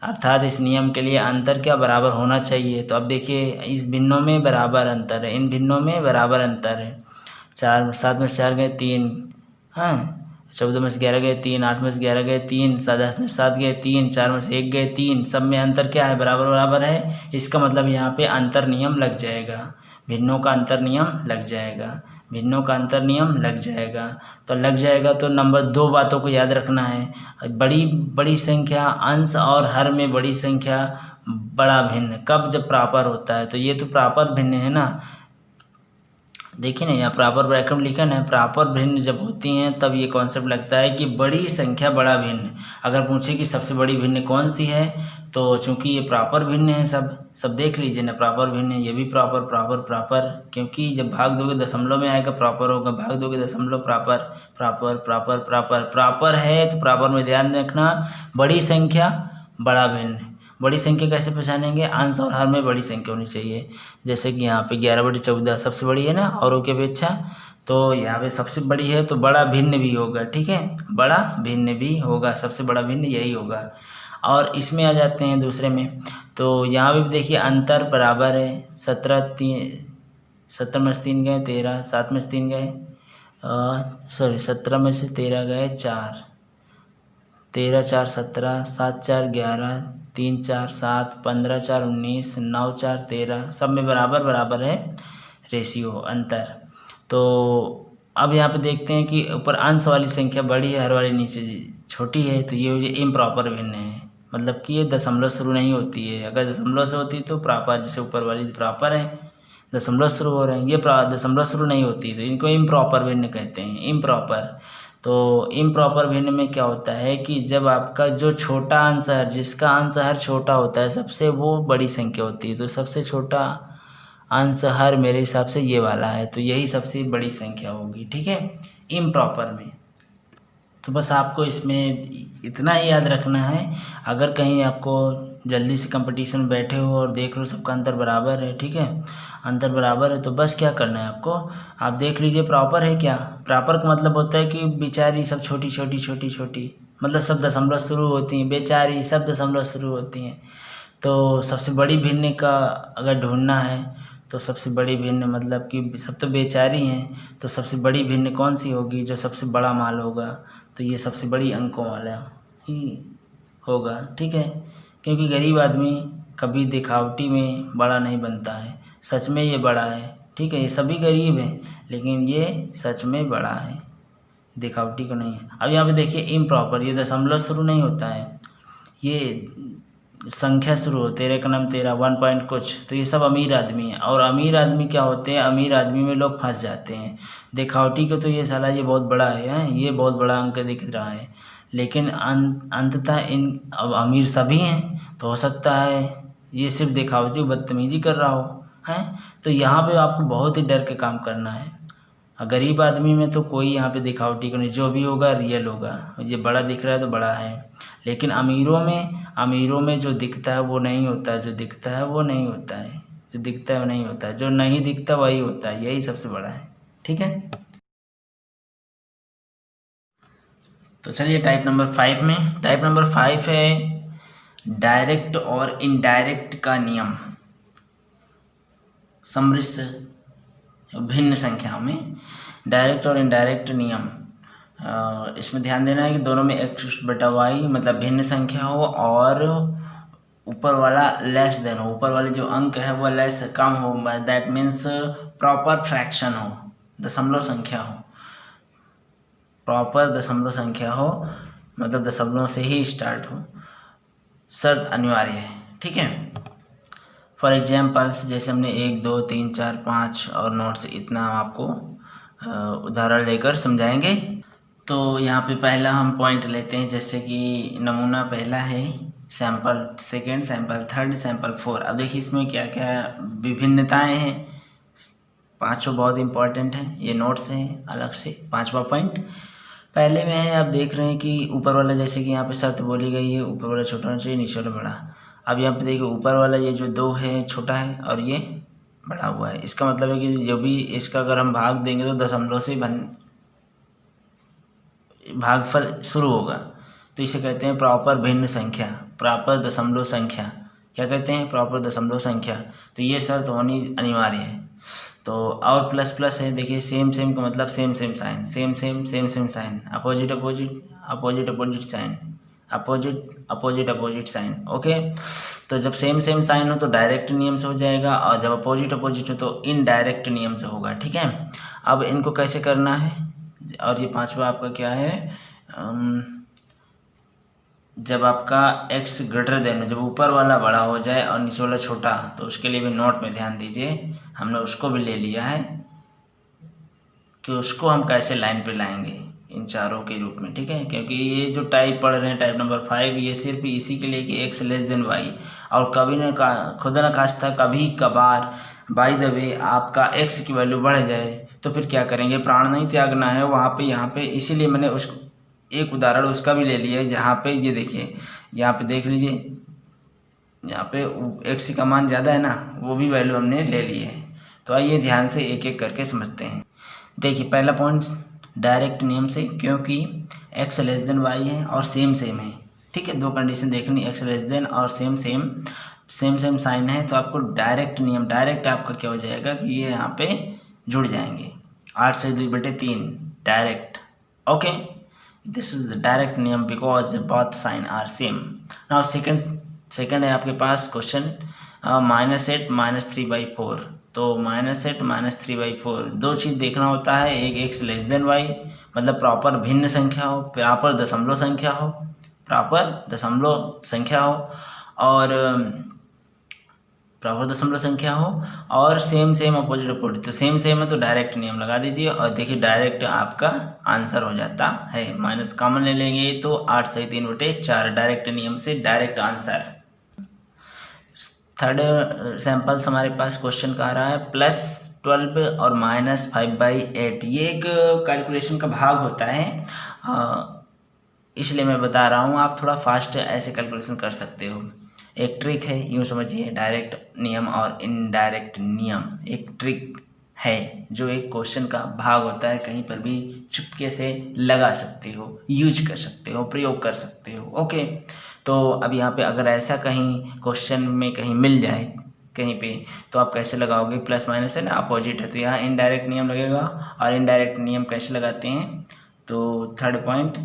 अर्थात इस नियम के लिए अंतर क्या बराबर होना चाहिए। तो अब देखिए इस भिन्नों में बराबर अंतर है, इन भिन्नों में बराबर अंतर है। 4 7 में से 4 गए 3, हाँ 14 में से 11 गए 3, 8 में से 11 गए 3, 10 में से 7 गए 3, 4 में से 1 गए 3, सब में अंतर क्या है, बराबर बराबर है। इसका मतलब यहाँ पे अंतर नियम लग जाएगा, भिन्नों का अंतर नियम लग जाएगा, भिन्नों का अंतर नियम लग जाएगा। तो लग जाएगा तो नंबर 2 बातों को याद रखना है। बड़ी संख्या अंश और हर में बड़ी संख्या बड़ा भिन्न कब, जब प्रॉपर होता है। तो ये तो प्रॉपर भिन्न है ना, देखिए ना यहाँ प्रॉपर ब्रैकेट में लिखा ना, प्रॉपर भिन्न जब होती हैं तब ये कॉन्सेप्ट लगता है कि बड़ी संख्या बड़ा भिन्न। अगर पूछे कि सबसे बड़ी भिन्न कौन सी है, तो चूंकि ये प्रॉपर भिन्न है, सब देख लीजिए ना, प्रॉपर भिन्न है, ये भी प्रॉपर प्रॉपर प्रॉपर, क्योंकि जब भाग दोगे दशमलव में आएगा प्रॉपर होगा, भाग दोगे दशमलव proper proper proper proper proper है। तो प्रॉपर में ध्यान रखना, बड़ी संख्या बड़ा भिन्न। बड़ी संख्या कैसे पहचानेंगे, अंश और हर में बड़ी संख्या होनी चाहिए। जैसे कि यहाँ पे 11/14 सबसे बड़ी है ना औरों की अपेक्षा, तो यहाँ पे सबसे बड़ी है तो बड़ा भिन्न भी होगा, ठीक है, बड़ा भिन्न भी होगा, सबसे बड़ा भिन्न यही होगा। और इसमें आ जाते हैं दूसरे में, तो यहाँ पे भी देखिए अंतर बराबर है, 17 में से 3 गए 13, 7 में से 3 गए 17 में से 13 गए 4, 13 4 17, 7 4 11, 3 4 7, 15 4 19, 9 4 13, सब में बराबर बराबर है रेशियो अंतर। तो अब यहाँ पे देखते हैं कि ऊपर अंश वाली संख्या बड़ी है, हर वाली नीचे छोटी है, तो ये इम्प्रॉपर भिन्न है, मतलब कि ये दशमलव शुरू नहीं होती है। अगर दशमलव से होती तो प्रॉपर, जैसे ऊपर वाली प्रॉपर है, दशमलव शुरू हो रहे हैं, ये दशमलव शुरू नहीं होती, तो इनको इम्प्रॉपर भिन्न कहते हैं, इम्प्रॉपर। तो इम्प्रॉपर भिन्न में क्या होता है कि जब आपका जो छोटा अंश है, जिसका अंश हर छोटा होता है सबसे, वो बड़ी संख्या होती है। तो सबसे छोटा अंश हर मेरे हिसाब से ये वाला है, तो यही सबसे बड़ी संख्या होगी, ठीक है, इम्प्रॉपर में। तो बस आपको इसमें इतना ही याद रखना है। अगर कहीं आपको जल्दी से कंपटीशन में बैठे हो और देख लो सबका अंतर बराबर है, ठीक है, अंतर बराबर है, तो बस क्या करना है आपको, आप देख लीजिए प्रॉपर है क्या। प्रॉपर का मतलब होता है कि बेचारी सब छोटी छोटी छोटी छोटी, मतलब सब दशमलव शुरू होती हैं, बेचारी सब दशमलव शुरू होती हैं। तो सबसे बड़ी भिन्न का अगर ढूंढना है, तो सबसे बड़ी भिन्न मतलब कि सब तो बेचारी हैं, तो सबसे बड़ी भिन्न कौन सी होगी, जो सबसे बड़ा माल होगा, तो ये सबसे बड़ी अंकों वाला ही होगा, ठीक है, क्योंकि गरीब आदमी कभी दिखावटी में बड़ा नहीं बनता है, सच में ये बड़ा है, ठीक है, ये सभी गरीब हैं लेकिन ये सच में बड़ा है, दिखावटी को नहीं है। अब यहाँ पे देखिए इम्प्रॉपर, ये दशमलव शुरू नहीं होता है, ये संख्या शुरू हो, 13 का नाम 13, 1 पॉइंट कुछ, तो ये सब अमीर आदमी है। और अमीर आदमी क्या होते हैं, अमीर आदमी में लोग फंस जाते हैं, दिखावटी को तो ये साला ये बहुत बड़ा है, ये बहुत बड़ा अंक दिख रहा है, लेकिन अंततः इन अब अमीर सभी हैं, तो हो सकता है ये सिर्फ दिखावटी बदतमीजी कर रहा हो, हैं। तो यहाँ पे आपको बहुत ही डर के काम करना है। गरीब आदमी में तो कोई यहाँ पे दिखावटी को नहीं, जो भी होगा रियल होगा, ये बड़ा दिख रहा है तो बड़ा है। लेकिन अमीरों में जो दिखता है वो नहीं होता है, जो दिखता है वो नहीं होता है, जो दिखता है वो नहीं होता है, जो नहीं दिखता वही होता है, यही सबसे बड़ा है, ठीक है। तो चलिए टाइप नंबर 5 में, टाइप नंबर 5 है डायरेक्ट और इनडायरेक्ट का नियम, सम्मिश्र भिन्न संख्याओं में डायरेक्ट और इनडायरेक्ट नियम। इसमें ध्यान देना है कि दोनों में x/y मतलब भिन्न संख्या हो और ऊपर वाला लेस देन हो, ऊपर वाले जो अंक है वो लेस कम हो, दैट मीन्स प्रॉपर फ्रैक्शन हो, दशमलव संख्या हो, प्रॉपर दशमलव संख्या हो, मतलब दशमलव से ही स्टार्ट हो, शर्त अनिवार्य है, ठीक है। फॉर एग्जाम्पल्स जैसे हमने 1 2 3 4 5 और नोट से इतना आपको उदाहरण लेकर समझाएंगे। तो यहाँ पे पहला हम पॉइंट लेते हैं, जैसे कि नमूना पहला है sample second, sample third, sample 4। अब देखिए इसमें क्या क्या विभिन्नताएं हैं, पांचों बहुत इंपॉर्टेंट हैं, ये नोट्स हैं अलग से। 5वां पॉइंट पहले में है, आप देख रहे हैं कि ऊपर वाला जैसे कि यहाँ पे शर्त बोली गई है, ऊपर वाला छोटा होना चाहिए नीचे वाला बड़ा। अब यहाँ पे देखिए ऊपर वाला ये जो 2 है छोटा है और ये बड़ा हुआ है, इसका मतलब है कि जो भी इसका अगर हम भाग देंगे तो दशमलव से भागफल शुरू होगा, तो इसे कहते हैं प्रॉपर भिन्न संख्या, प्रॉपर दशमलव संख्या। क्या कहते हैं, प्रॉपर दशमलव संख्या। तो ये शर्त होनी अनिवार्य है। तो और प्लस प्लस है, देखिए सेम सेम का मतलब same same sign, same same same same sign, opposite opposite opposite opposite sign, opposite opposite opposite sign. Okay, तो जब सेम सेम साइन हो तो डायरेक्ट नियम से हो जाएगा, और जब अपोजिट अपोजिट हो तो इनडायरेक्ट नियम से होगा। ठीक है, अब इनको कैसे करना है, और ये पांचवा आपका क्या है, जब आपका x ग्रेटर देन, जब ऊपर वाला बड़ा हो जाए और नीचे वाला छोटा, तो उसके लिए भी नोट में ध्यान दीजिए, हमने उसको भी ले लिया है कि उसको हम कैसे लाइन पे लाएंगे इन चारों के रूप में। ठीक है, क्योंकि ये जो टाइप पढ़ रहे हैं टाइप नंबर 5, ये सिर्फ इसी के लिए कि x लेस देन वाई, और कभी न खुदा न खास्ता कभी कभार बाय द वे आपका x की वैल्यू बढ़ जाए तो फिर क्या करेंगे, प्राण नहीं त्यागना है वहाँ पे, यहाँ पे। इसीलिए मैंने उस एक उदाहरण उसका भी ले लिया है, जहाँ पे ये देखिए, यहाँ पे देख लीजिए, यहाँ पे x का मान ज़्यादा है ना, वो भी वैल्यू हमने ले ली है। तो आइए ध्यान से एक एक करके समझते हैं। देखिए पहला पॉइंट डायरेक्ट नियम से, क्योंकि x लेस देन वाई है और सेम सेम है। ठीक है, दो कंडीशन देखनी, x लेस देन और सेम सेम साइन है, तो आपको डायरेक्ट नियम, डायरेक्ट आपका क्या हो जाएगा कि ये यहाँ पे जुड़ जाएंगे, 8 से 2/3 direct. Okay, this is the direct नियम because both sign are same. Now second है आपके पास क्वेश्चन, -8 -3/4। तो -8 -3/4, दो चीज़ देखना होता है, एक x लेस देन वाई, मतलब प्रॉपर भिन्न संख्या हो, प्रॉपर दशमलव संख्या हो, प्रॉपर दशमलव संख्या हो, और प्रॉपर दशमलव संख्या हो, और सेम अपोजिट अपोजिट। तो सेम है तो डायरेक्ट नियम लगा दीजिए, और देखिए डायरेक्ट आपका आंसर हो जाता है। माइनस कॉमन ले लेंगे तो 8 से 3/4 डायरेक्ट नियम से डायरेक्ट आंसर। थर्ड सैंपल्स हमारे पास क्वेश्चन का आ रहा है, +12 और -5/8। ये एक कैलकुलेशन का भाग होता है, इसलिए मैं बता रहा हूँ, आप थोड़ा फास्ट ऐसे कैलकुलेशन कर सकते हो। एक ट्रिक है, यूँ समझिए, डायरेक्ट नियम और इनडायरेक्ट नियम एक ट्रिक है जो एक क्वेश्चन का भाग होता है, कहीं पर भी चुपके से लगा सकते हो, यूज कर सकते हो, प्रयोग कर सकते हो। ओके, तो अब यहाँ पे अगर ऐसा कहीं क्वेश्चन में कहीं मिल जाए कहीं पे, तो आप कैसे लगाओगे, प्लस माइनस है ना, अपोजिट है, तो यहाँ इनडायरेक्ट नियम लगेगा। और इनडायरेक्ट नियम कैसे लगाते हैं, तो थर्ड पॉइंट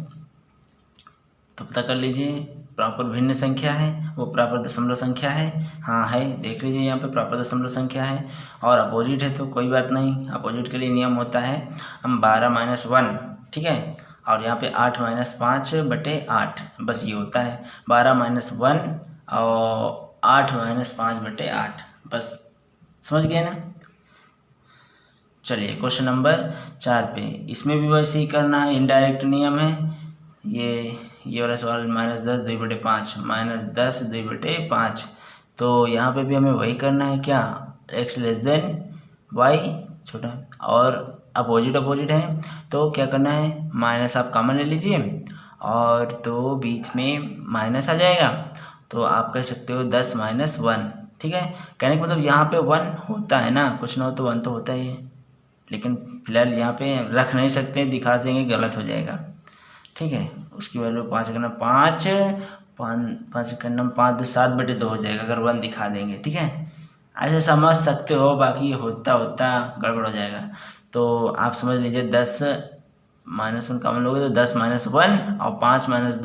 तो पता कर लीजिए, प्रॉपर भिन्न संख्या है, वो प्रॉपर दशमलव संख्या है, हाँ है, देख लीजिए यहाँ पे प्रॉपर दशमलव संख्या है, और अपोजिट है तो कोई बात नहीं, अपोजिट के लिए नियम होता है हम 12 - 1, ठीक है, और यहाँ पे 8 - 5/8, बस ये होता है 12 - 1 और 8 - 5/8, बस समझ गए ना। चलिए क्वेश्चन नंबर 4 पे, इसमें भी वैसे ही करना है, इनडायरेक्ट नियम है। ये वाला सवाल, -10 2/5, -10 2/5, तो यहाँ पे भी हमें वही करना है, क्या, x लेस देन वाई छोटा, और अपोजिट है, तो क्या करना है, माइनस आप कॉमन ले लीजिए, और तो बीच में माइनस आ जाएगा, तो आप कह सकते हो 10 - 1। ठीक है, कहने का मतलब यहाँ पे 1 होता है ना, कुछ ना हो तो 1 तो होता ही है, लेकिन फिलहाल यहाँ पे रख नहीं सकते, दिखा देंगे गलत हो जाएगा। ठीक है, उसकी वैल्यू 5 करना, 5 करना 5 2 7/2 हो जाएगा अगर 1 दिखा देंगे। ठीक है, ऐसे समझ सकते हो, बाकी होता गड़बड़ हो जाएगा। तो आप समझ लीजिए 10 - 1 कॉमन लोगे तो 10 - 1 और 5 -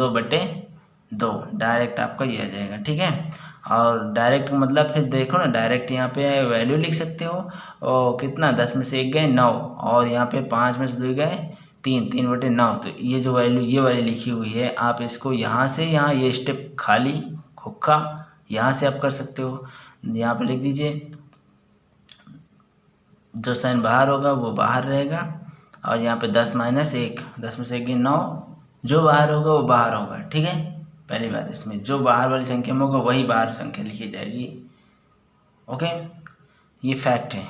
2/2, डायरेक्ट आपका ये आ जाएगा। ठीक है, और डायरेक्ट मतलब फिर देखो ना, डायरेक्ट यहाँ पे वैल्यू लिख सकते हो, और कितना, 10 में से 1 गए 9, और यहाँ पे 5 में से 2 गए 3/9। तो ये जो वैल्यू ये वाली लिखी हुई है, आप इसको यहाँ से यहाँ ये स्टेप खाली खोखा यहाँ से आप कर सकते हो, यहाँ पे लिख दीजिए, जो साइन बाहर होगा वो बाहर रहेगा, और यहाँ पे 10 - 1, 10 में से 1 9, जो बाहर होगा वो बाहर होगा। ठीक है, पहली बात, इसमें जो बाहर वाली संख्या में होगा वही बाहर संख्या लिखी जाएगी। ओके, ये फैक्ट है,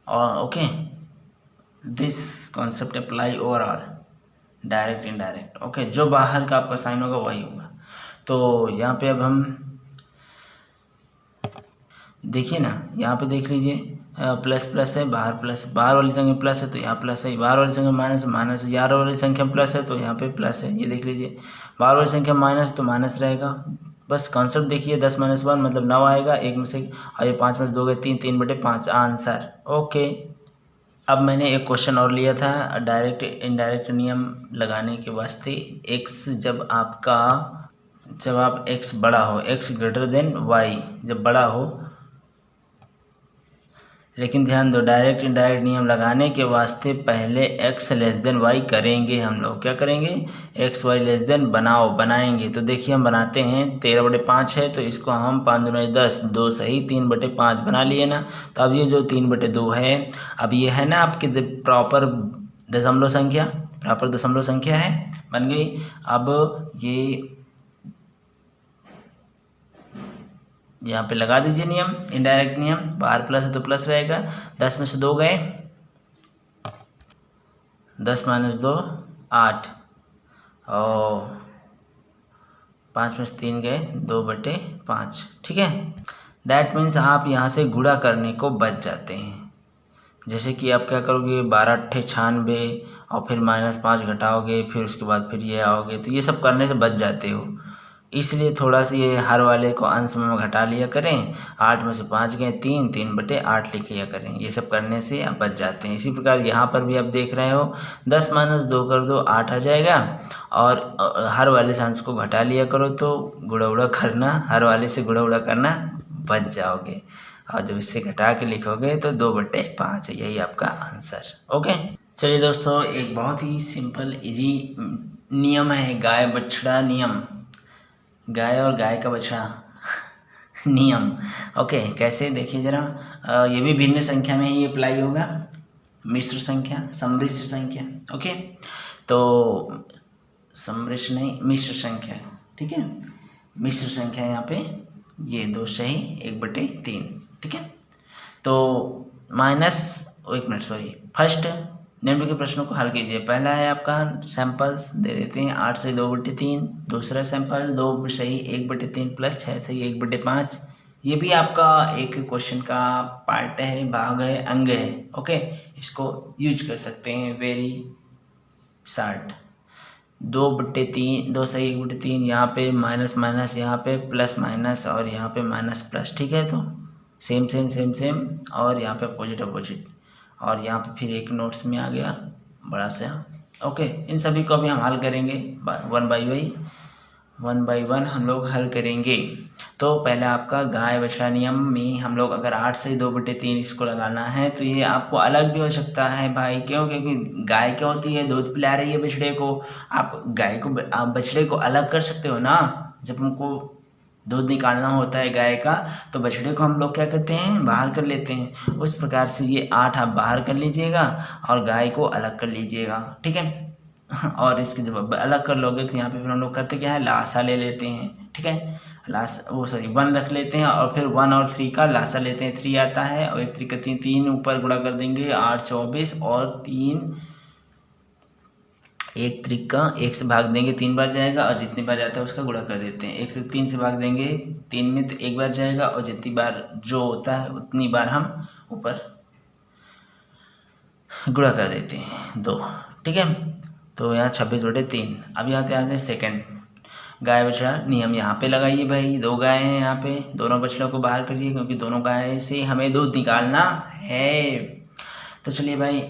और okay, this concept apply overall, direct indirect. Okay, जो बाहर का आपका साइन होगा वही होगा। तो यहाँ पे अब हम देखिए ना, यहाँ पे देख लीजिए, प्लस है, बाहर प्लस, बाहर वाली संख्या प्लस है तो यहाँ प्लस है, बाहर वाली संख्या माइनस है, यहाँ वाली संख्या प्लस है तो यहाँ पे प्लस है। ये देख लीजिए, बाहर वाली संख्या माइनस तो माइनस रहेगा, बस कॉन्सेप्ट देखिए, 10 - 1 मतलब 9 आएगा, एक में से, और ये 5 में से 2 गए 3, 3/5 आंसर। ओके। अब मैंने एक क्वेश्चन और लिया था डायरेक्ट इनडायरेक्ट नियम लगाने के वास्ते। एक्स जब आप एक्स बड़ा हो, एक्स ग्रेटर देन वाई जब बड़ा हो, लेकिन ध्यान दो डायरेक्ट इनडायरेक्ट नियम लगाने के वास्ते पहले x लेस देन वाई करेंगे हम लोग। क्या करेंगे? x y लेस देन बनाएंगे। तो देखिए हम बनाते हैं, 13/5 है तो इसको हम 5 दूनी 10, 2 सही 3/5 बना लिए ना। तो अब ये जो 3/2 है, अब ये है ना आपकी प्रॉपर दशमलव संख्या है, बन गई। अब ये यहाँ पे लगा दीजिए नियम, इनडायरेक्ट नियम, बाहर प्लस है तो प्लस रहेगा। 10 में से 2 गए, 10 - 2 8, और 5 में से 3 गए 2/5। ठीक है, दैट मीन्स आप यहाँ से गुणा करने को बच जाते हैं। जैसे कि आप क्या करोगे, 12 × 96 और फिर -5 घटाओगे, फिर उसके बाद फिर ये आओगे, तो ये सब करने से बच जाते हो। इसलिए थोड़ा सा ये हर वाले को अंश में घटा लिया करें। 8 में से 5 गए 3, 3/8 लिख लिया करें। ये सब करने से आप बच जाते हैं। इसी प्रकार यहाँ पर भी आप देख रहे हो, 10 - 2 कर दो 8 आ जाएगा, और हर वाले से अंश को घटा लिया करो, तो गुणा उड़ा करना, हर वाले से गुणा उड़ा करना बच जाओगे। और जब इससे घटा के लिखोगे तो 2/5, यही आपका आंसर। ओके, चलिए दोस्तों, एक बहुत ही सिंपल इजी नियम है, गाय बछड़ा नियम, गाय और गाय का बछड़ा नियम। ओके, कैसे देखिए ज़रा, ये भी भिन्न संख्या में ही अप्लाई होगा, मिश्र संख्या, सम्मिश्र संख्या। ओके, तो सम्मिश्र नहीं, मिश्र संख्या। ठीक है, मिश्र संख्या यहाँ पे ये 2 सही 1/3। ठीक है, तो फर्स्ट निम्न के प्रश्नों को हल कीजिए। पहला है आपका सैंपल्स दे देते हैं, 8 सही 2/3। दूसरा सैंपल 2 सही 1/3 प्लस 6 सही 1/5। ये भी आपका एक क्वेश्चन का पार्ट है, भाग है, अंग है। ओके, इसको यूज कर सकते हैं, वेरी शार्ट। 2/3, 2 सही 1/3, यहाँ पे माइनस माइनस, यहाँ पे प्लस माइनस, और यहाँ पे माइनस प्लस। ठीक है, तो सेम सेम सेम सेम, और यहाँ पे अपोजिट अपोजिट, और यहाँ पे फिर एक नोट्स में आ गया बड़ा सा। ओके, इन सभी को अभी हम हल करेंगे, 1 बाई 1 हम लोग हल करेंगे। तो पहले आपका गाय बछड़ा नियम में हम लोग अगर 8 से 2/3 इसको लगाना है, तो ये आपको अलग भी हो सकता है भाई। क्यों? क्योंकि गाय क्या होती है, दूध पिला रही है बछड़े को। आप बछड़े को अलग कर सकते हो ना। जब हमको दूध निकालना होता है गाय का, तो बछड़े को हम लोग क्या करते हैं, बाहर कर लेते हैं। उस प्रकार से ये 8 आप बाहर कर लीजिएगा और गाय को अलग कर लीजिएगा। ठीक है, और इसके जब अलग कर लोगे तो यहाँ पे फिर हम लोग करते क्या है, लासा ले लेते हैं। ठीक है, 1 रख लेते हैं, और फिर 1 और 3 का लासा लेते हैं। 3 आता है, और 1 3 का 3 ऊपर गुणा कर देंगे, 8 24, और 3 1 3 का 1 से भाग देंगे 3 बार जाएगा, और जितनी बार जाता है उसका गुणा कर देते हैं। 1 से 3 से भाग देंगे 3 में तो 1 बार जाएगा, और जितनी बार जो होता है उतनी बार हम ऊपर गुणा कर देते हैं 2। ठीक है, तो यहाँ 26/3। अब यहाँ आते हैं सेकंड, गाय बछड़ा नियम। यहाँ पे लगाइए भाई, 2 गाय हैं यहाँ पे, दोनों बछड़ों को बाहर करिए, क्योंकि दोनों गाय से हमें दूध निकालना है। तो चलिए भाई,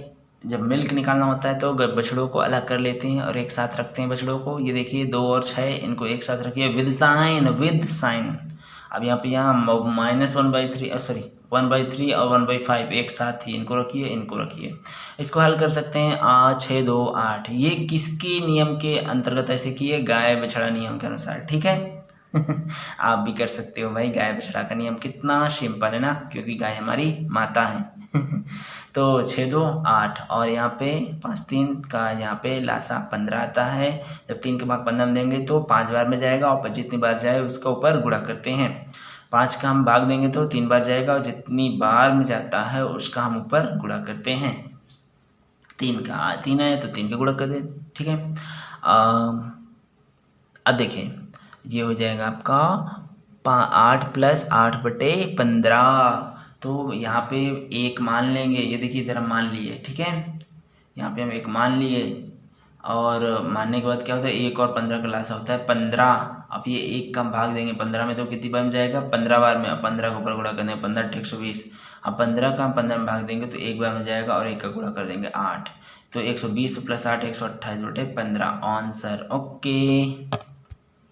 जब मिल्क निकालना होता है तो बछड़ों को अलग कर लेते हैं और एक साथ रखते हैं बछड़ों को। ये देखिए 2 और 6, इनको एक साथ रखिए विद साइन। अब यहाँ पे -1/3 1/3 और 1/5 एक साथ ही इनको रखिए। इसको हल कर सकते हैं, 6 2 8। ये किसके नियम के अंतर्गत ऐसे किए, गाय बछड़ा नियम के अनुसार। ठीक है आप भी कर सकते हो भाई। गाय बछड़ा का नियम कितना सिंपल है ना, क्योंकि गाय हमारी माता है तो 6 2 8, और यहाँ पे 5 3 का यहाँ पे लासा 15 आता है। जब 3 के भाग 15 में देंगे तो 5 बार में जाएगा, और जितनी बार जाए उसका ऊपर गुणा करते हैं। 5 का हम भाग देंगे तो 3 बार जाएगा, और जितनी बार में जाता है उसका हम ऊपर गुणा करते हैं। 3 आया तो 3 का गुणा कर दे। ठीक है, अब देखिए ये हो जाएगा आपका 8 + 8/15। तो यहाँ पे 1 मान लेंगे, ये देखिए इधर हम मान लिए। ठीक है, यहाँ पे हम 1 मान लिए, और मानने के बाद क्या होता है, 1 और 15 का लासा होता है 15। अब ये 1 का हम भाग देंगे 15 में तो कितनी बार में जाएगा, 15 बार में। अब 15 को ऊपर गुणा कर देंगे, 15 × 120। अब 15 का हम 15 में भाग देंगे तो 1 बार में जाएगा और 1 का गुणा कर देंगे 8। तो 120 + 8 128/15 आंसर। ओके,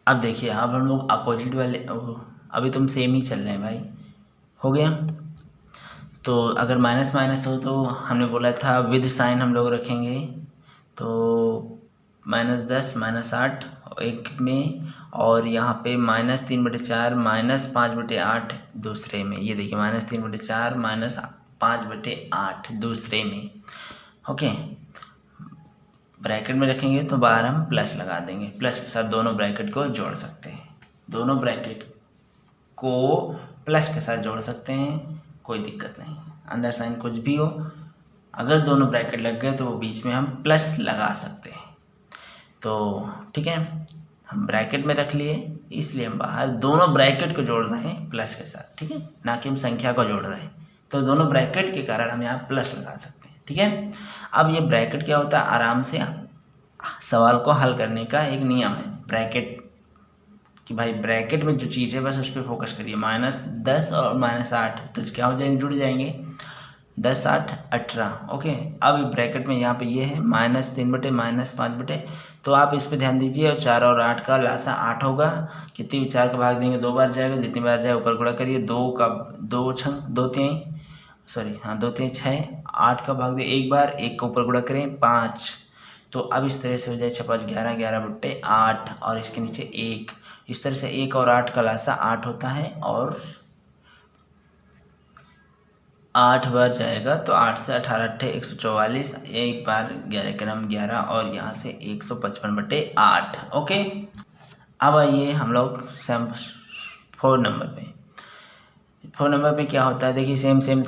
अब देखिए अब हम लोग अपोजिट वाले, अभी तुम सेम ही चल रहे हैं भाई, हो गया। तो अगर माइनस माइनस हो तो हमने बोला था विद साइन हम लोग रखेंगे, तो -10 -8 एक में, और यहाँ पे -3/4 -5/8 दूसरे में। ये देखिए -3/4 -5/8 दूसरे में। ओके, ब्रैकेट में रखेंगे तो बाहर हम प्लस लगा देंगे, प्लस के साथ दोनों ब्रैकेट को जोड़ सकते हैं, दोनों ब्रैकेट को प्लस के साथ जोड़ सकते हैं, कोई दिक्कत नहीं। अंदर साइन कुछ भी हो, अगर दोनों ब्रैकेट लग गए तो वो बीच में हम प्लस लगा सकते हैं। तो ठीक है, हम ब्रैकेट में रख लिए, इसलिए हम बाहर दोनों ब्रैकेट को जोड़ रहे हैं प्लस के साथ, ठीक है, ना कि हम संख्या को जोड़ रहे हैं। तो दोनों ब्रैकेट के कारण हम यहाँ प्लस लगा सकते हैं, ठीक है। अब ये ब्रैकेट क्या होता है, आराम से सवाल को हल करने का एक नियम है ब्रैकेट कि भाई ब्रैकेट में जो चीज़ है बस उस पर फोकस करिए। -10 और -8 तो क्या हो जाएंगे, जुड़ जाएंगे, 10 8 18। ओके, अब ब्रैकेट में यहाँ पे ये है -3/, -5/, तो आप इस पे ध्यान दीजिए। और 4 और 8 का लासा 8 होगा, कितनी 4 का भाग देंगे 2 बार जाएगा, जितनी बार जाए ऊपर गुणा करिए, 2 का 2 छंग 2 3 2 3 6, 8 का भाग दिए 1 बार, 1 का ऊपर गुणा करें 5। तो अब इस तरह से हो जाए 6 5 11 11/8 और इसके नीचे 1। इस तरह से 1 और 8 का लासा 8 होता है, और 8 बार जाएगा तो 8 से 18 × 144, 1 बार 11 क्रम 11 और यहाँ से 155/8। ओके, अब आइए हम लोग 4 नंबर पे। 4 नंबर पे क्या होता है, देखिए सेम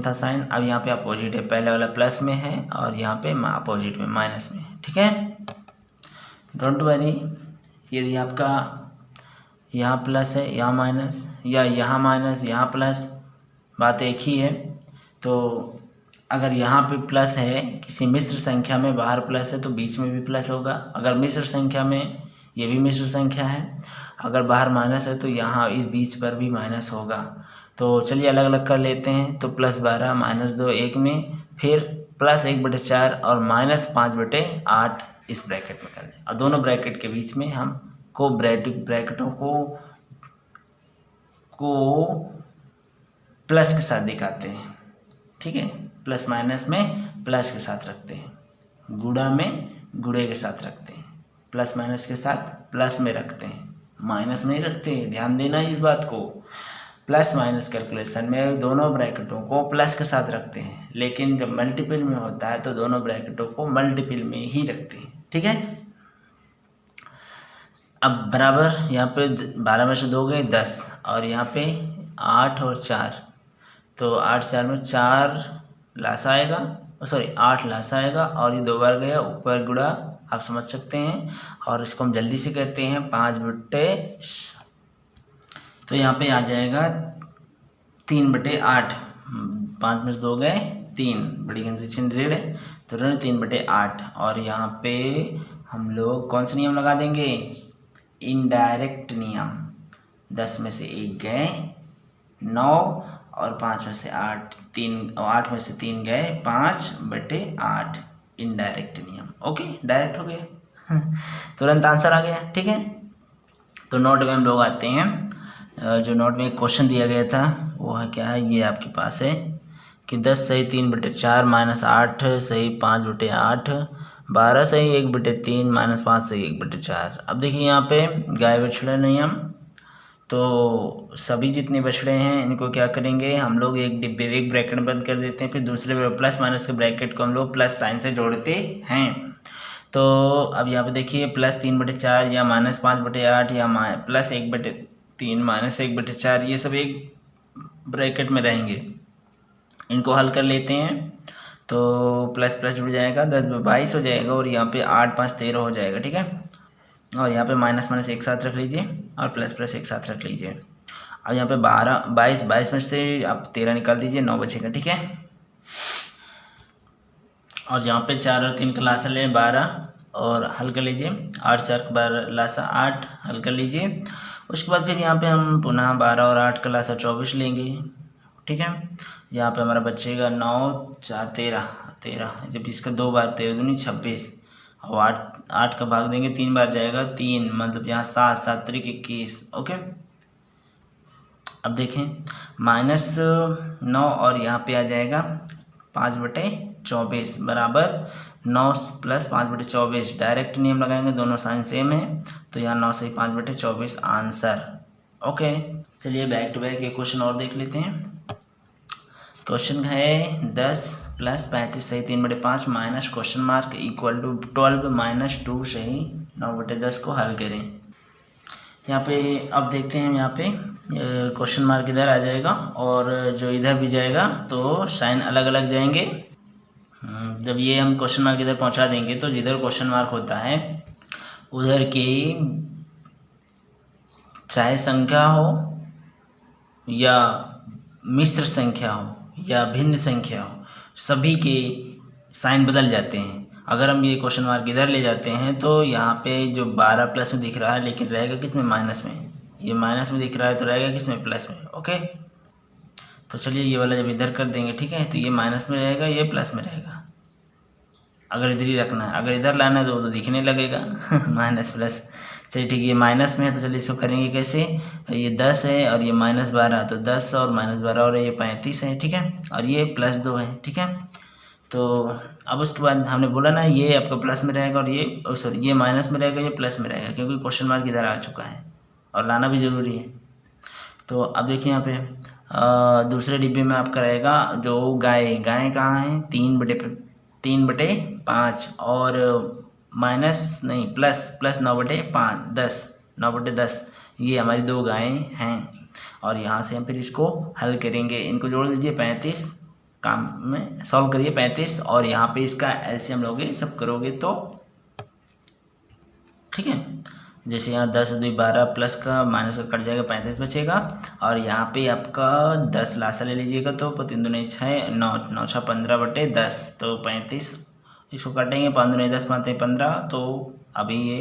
था साइन। अब यहाँ पे अपोजिट है, पहले वाला प्लस में है और यहाँ पे अपोजिट में माइनस में है, ठीक है। डोंट वरी, यदि आपका यहाँ प्लस है यहाँ माइनस, या यहाँ माइनस यहाँ प्लस, बात एक ही है। तो अगर यहाँ पे प्लस है किसी मिश्र संख्या में, बाहर प्लस है तो बीच में भी प्लस होगा। अगर मिश्र संख्या में, ये भी मिश्र संख्या है, अगर बाहर माइनस है तो यहाँ इस बीच पर भी माइनस होगा। तो चलिए अलग अलग कर लेते हैं। तो +12 -2 1 में, फिर +1/4 और -5/8 इस ब्रैकेट में कर लें, और दोनों ब्रैकेट के बीच में हम को ब्रैकेटों को प्लस के साथ दिखाते हैं, ठीक है। प्लस माइनस में प्लस के साथ रखते हैं, गुणा में गुणे के साथ रखते हैं, प्लस माइनस के साथ प्लस में रखते हैं, माइनस में ही रखते हैं। ध्यान देना इस बात को, प्लस माइनस कैलकुलेशन में दोनों ब्रैकेटों को प्लस के साथ रखते हैं, लेकिन जब मल्टीपल में होता है तो दोनों ब्रैकेटों को मल्टीपल में ही रखते हैं, ठीक है। अब बराबर यहाँ पे 12 में से 2 गए 10, और यहाँ पे 8 और 4, तो 8 4 में 4 लासा आएगा, 8 लासा आएगा, और ये 2 बार गया ऊपर गुणा, आप समझ सकते हैं। और इसको हम जल्दी से करते हैं 5/, तो यहाँ पे आ जाएगा 3/8, 5 में से 2 गए 3, बड़ी गंजी चिन्ह ऋण है तो ऋण 3/8। और यहाँ पे हम लोग कौन सा नियम लगा देंगे, इनडायरेक्ट नियम। 10 में से 1 गए 9, और 5 में से 8 8 में से 3 गए 5/8, इनडायरेक्ट नियम। ओके, डायरेक्ट हो गया तुरंत आंसर आ गया, ठीक है। तो नोट में हम लोग आते हैं, जो नोट में एक क्वेश्चन दिया गया था वो है क्या है, ये आपके पास है कि 10 सही 3/4 -8 सही 5/8, 12 सही 1/3 -5 सही 1/4। अब देखिए यहाँ पे गाय बछड़ा नियम, तो सभी जितने बछड़े हैं इनको क्या करेंगे हम लोग, एक डिब्बे एक ब्रैकेट बंद कर देते हैं, फिर दूसरे प्लस माइनस के ब्रैकेट को हम लोग प्लस साइन से जोड़ते हैं। तो अब यहाँ पे देखिए +3/4 या -5/8 या +1/3 -1/4, ये सब एक ब्रैकेट में रहेंगे। इनको हल कर लेते हैं तो प्लस प्लस जुड़ जाएगा, 10 22 हो जाएगा, और यहाँ पे 8 5 13 हो जाएगा, ठीक है। और यहाँ पे माइनस माइनस एक साथ रख लीजिए और प्लस प्लस एक साथ रख लीजिए। अब यहाँ पे 22 में से आप 13 निकाल दीजिए, 9 बचेगा, ठीक है। और यहाँ पे 4 और 3 का लासा लें 12, और हल कर लीजिए। 8 4 का 12 लासा 8 हल कर लीजिए। उसके बाद फिर यहाँ पे हम पुनः 12 और 8 का लासा 24 लेंगे। ठीक है, यहाँ पे हमारा बचेगा 9 4 13 13, जब इसका 2 बार 13 दूनी 26 और 8 का भाग देंगे 3 बार जाएगा 3, मतलब यहाँ 7 7 त्रिक 21। ओके, अब देखें -9 और यहाँ पे आ जाएगा 5/24 बराबर 9 + 5/24। डायरेक्ट नियम लगाएंगे, दोनों साइन सेम है तो यहाँ 9 से 5/24 आंसर। ओके, चलिए बैक टू बैक एक क्वेश्चन और देख लेते हैं। क्वेश्चन है 10 + 35 सही 3/5 minus question mark equal to 12 - 2 सही 9/10 को हल करें। यहाँ पे अब देखते हैं, यहाँ पे क्वेश्चन मार्क इधर आ जाएगा और जो इधर भी जाएगा तो साइन अलग अलग जाएंगे। जब ये हम क्वेश्चन मार्क इधर पहुँचा देंगे तो जिधर क्वेश्चन मार्क होता है उधर की चाहे संख्या हो या मिश्र संख्या हो या भिन्न संख्या हो, सभी के साइन बदल जाते हैं। अगर हम ये क्वेश्चन मार्क इधर ले जाते हैं तो यहाँ पे जो 12 प्लस में दिख रहा है लेकिन रहेगा किस में, माइनस में। ये माइनस में दिख रहा है तो रहेगा किस में, प्लस में। ओके, तो चलिए ये वाला जब इधर कर देंगे, ठीक है, तो ये माइनस में रहेगा, ये प्लस में रहेगा। अगर इधर ही रखना है, अगर इधर लाना है तो वो तो दिखने लगेगा माइनस प्लस। चलिए ठीक है, ये माइनस में है तो चलिए इसको करेंगे कैसे। ये 10 है और ये -12, तो 10 और -12 और ये 35 है। ठीक है, और ये +2 है। ठीक है, तो अब उसके बाद हमने बोला ना ये आपका प्लस में रहेगा और ये सॉरी ये माइनस में रहेगा, ये प्लस में रहेगा, क्योंकि क्वेश्चन मार्क इधर आ चुका है और लाना भी ज़रूरी है। तो अब देखिए यहाँ पे दूसरे डिब्बे में आपका रहेगा जो गाय कहाँ है, 3/5 और माइनस नहीं प्लस 9/5 10 9/10, ये हमारी 2 गायें हैं। और यहाँ से हम फिर इसको हल करेंगे, इनको जोड़ लीजिए 35 काम में सॉल्व करिए 35 और यहाँ पे इसका एलसीएम लोगे, सब करोगे तो ठीक है। जैसे यहाँ 10 2 12 प्लस का माइनस का कट जाएगा, 35 बचेगा। और यहाँ पे आपका 10 लासा ले लीजिएगा तो 3 दूनी 6 9 9 6 15/10 तो 35, इसको काटेंगे 5 दूनी 10 5 15, तो अभी ये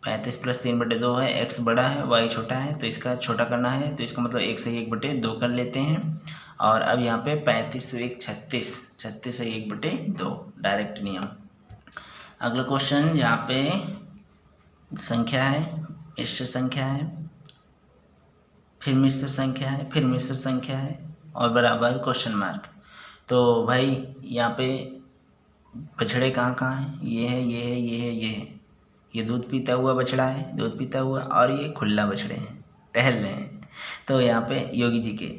35 + 3/2 है। एक्स बड़ा है वाई छोटा है तो इसका छोटा करना है, तो इसका मतलब 1 से 1/2 कर लेते हैं। और अब यहाँ पे 35 से 1 36 36 से 1/2 डायरेक्ट नियम। अगला क्वेश्चन, यहाँ पे संख्या है, मिश्र संख्या है, फिर मिश्र संख्या है, फिर मिश्र संख्या है और बराबर क्वेश्चन मार्क। तो भाई यहाँ पे बछड़े कहाँ हैं, ये है ये है ये है ये है। ये दूध पीता हुआ बछड़ा है, दूध पीता हुआ, और ये खुला बछड़े हैं, टहल रहे हैं। तो यहाँ पे योगी जी के,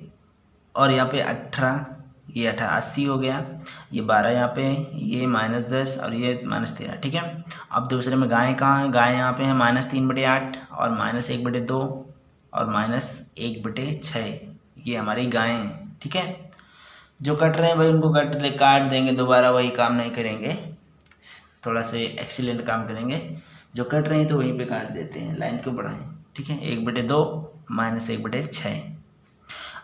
और यहाँ पे 18, ये 80 हो गया, ये 12 यहाँ पे, ये -10 और ये -13। ठीक है, अब दूसरे में गाय कहाँ है, गाय यहाँ पे है -3/8 और -1/2 और -1/6, ये हमारी गायें हैं। ठीक है, जो कट रहे हैं भाई उनको काट देंगे, दोबारा वही काम नहीं करेंगे, थोड़ा से एक्सीलेंट काम करेंगे। जो कट रहे हैं तो वहीं पे काट देते हैं, लाइन क्यों बढ़ाएं। ठीक है, 1/2 -1/6।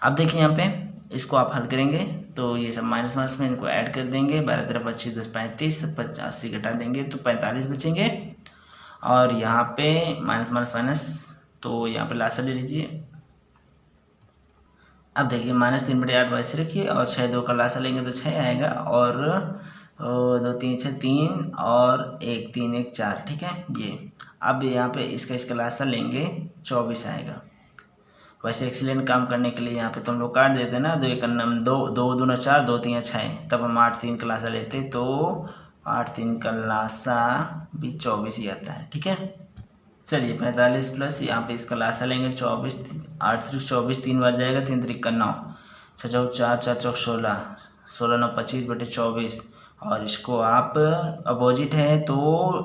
अब देखिए यहाँ पे इसको आप हल करेंगे तो ये सब माइनस में इनको ऐड कर देंगे, 12 13 25 10 35 85 घटा देंगे तो 45 बचेंगे। और यहाँ पे माइनस, तो यहाँ पे लासा ले लीजिए। अब देखिए -3/8 वैसे रखिए और 6 2 का लासा लेंगे तो 6 आएगा, और 2 3 6 3 और 1 3 1 4। ठीक है, ये अब यहाँ पे इसका लासा लेंगे 24 आएगा। वैसे एक्सीलेंट काम करने के लिए यहाँ पे तो हम लोग काट देते हैं ना, 2 1 2 2 2 4 2 3 6, तब हम 8 3 का लासा लेते तो 8 3 का लासा भी 24 ही आता है। ठीक है, चलिए 45 प्लस यहाँ पे इसका लासा लेंगे 24, 8 3 24 3 बार जाएगा, 3 3 9 6 4 4 4 16 16 9 25/24। और इसको आप अपोजिट है तो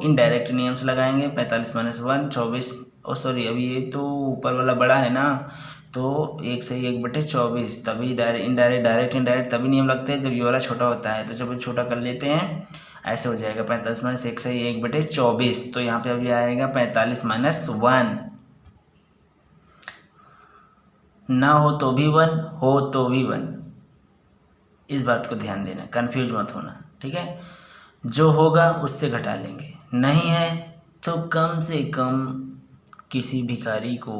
इनडायरेक्ट नियम से लगाएंगे, 45 - 1 24। ओ सॉरी, अभी ये तो ऊपर वाला बड़ा है ना, तो 1 से 1/24, तभी डायरेक्ट तभी नियम लगते हैं जब ये वाला छोटा होता है। तो जब छोटा कर लेते हैं ऐसे हो जाएगा, 45 - 1 से 1/24, तो यहाँ पे अभी आएगा 45 - 1। ना हो तो भी 1, हो तो भी 1, इस बात को ध्यान देना, कंफ्यूज मत होना। ठीक है, जो होगा उससे घटा लेंगे। नहीं है तो कम से कम किसी भिखारी को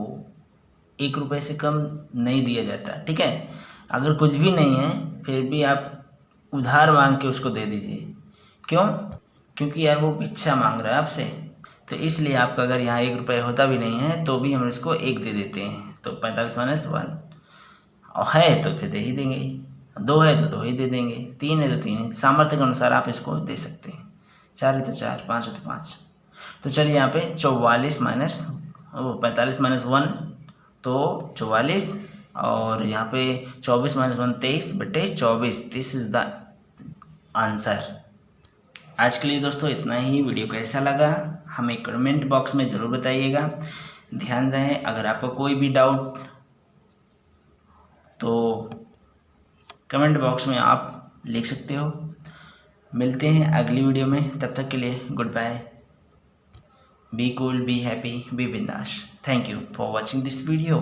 1 रुपये से कम नहीं दिया जाता, ठीक है। अगर कुछ भी नहीं है फिर भी आप उधार मांग के उसको दे दीजिए। क्यों? क्योंकि यार वो भिक्षा मांग रहा है आपसे, तो इसलिए आपका अगर यहाँ 1 रुपये होता भी नहीं है तो भी हम इसको 1 दे देते हैं। तो 45 माइनस 1, और है तो फिर दे ही देंगे, 2 है तो 2 ही दे देंगे, 3 है तो 3 सामर्थ्य के अनुसार आप इसको दे सकते हैं। 4 है तो 4, 5 है तो 5। तो चलिए यहाँ पे 44 माइनस 45 माइनस 1 तो 44, और यहाँ पे 24 minus 1 23/24। This is the answer. आज के लिए दोस्तों इतना ही। वीडियो कैसा लगा हमें कमेंट बॉक्स में ज़रूर बताइएगा। ध्यान रहे अगर आपका कोई भी डाउट तो कमेंट बॉक्स में आप लिख सकते हो। मिलते हैं अगली वीडियो में, तब तक के लिए good bye. Be cool, be happy, be bindaas. Thank you for watching this video.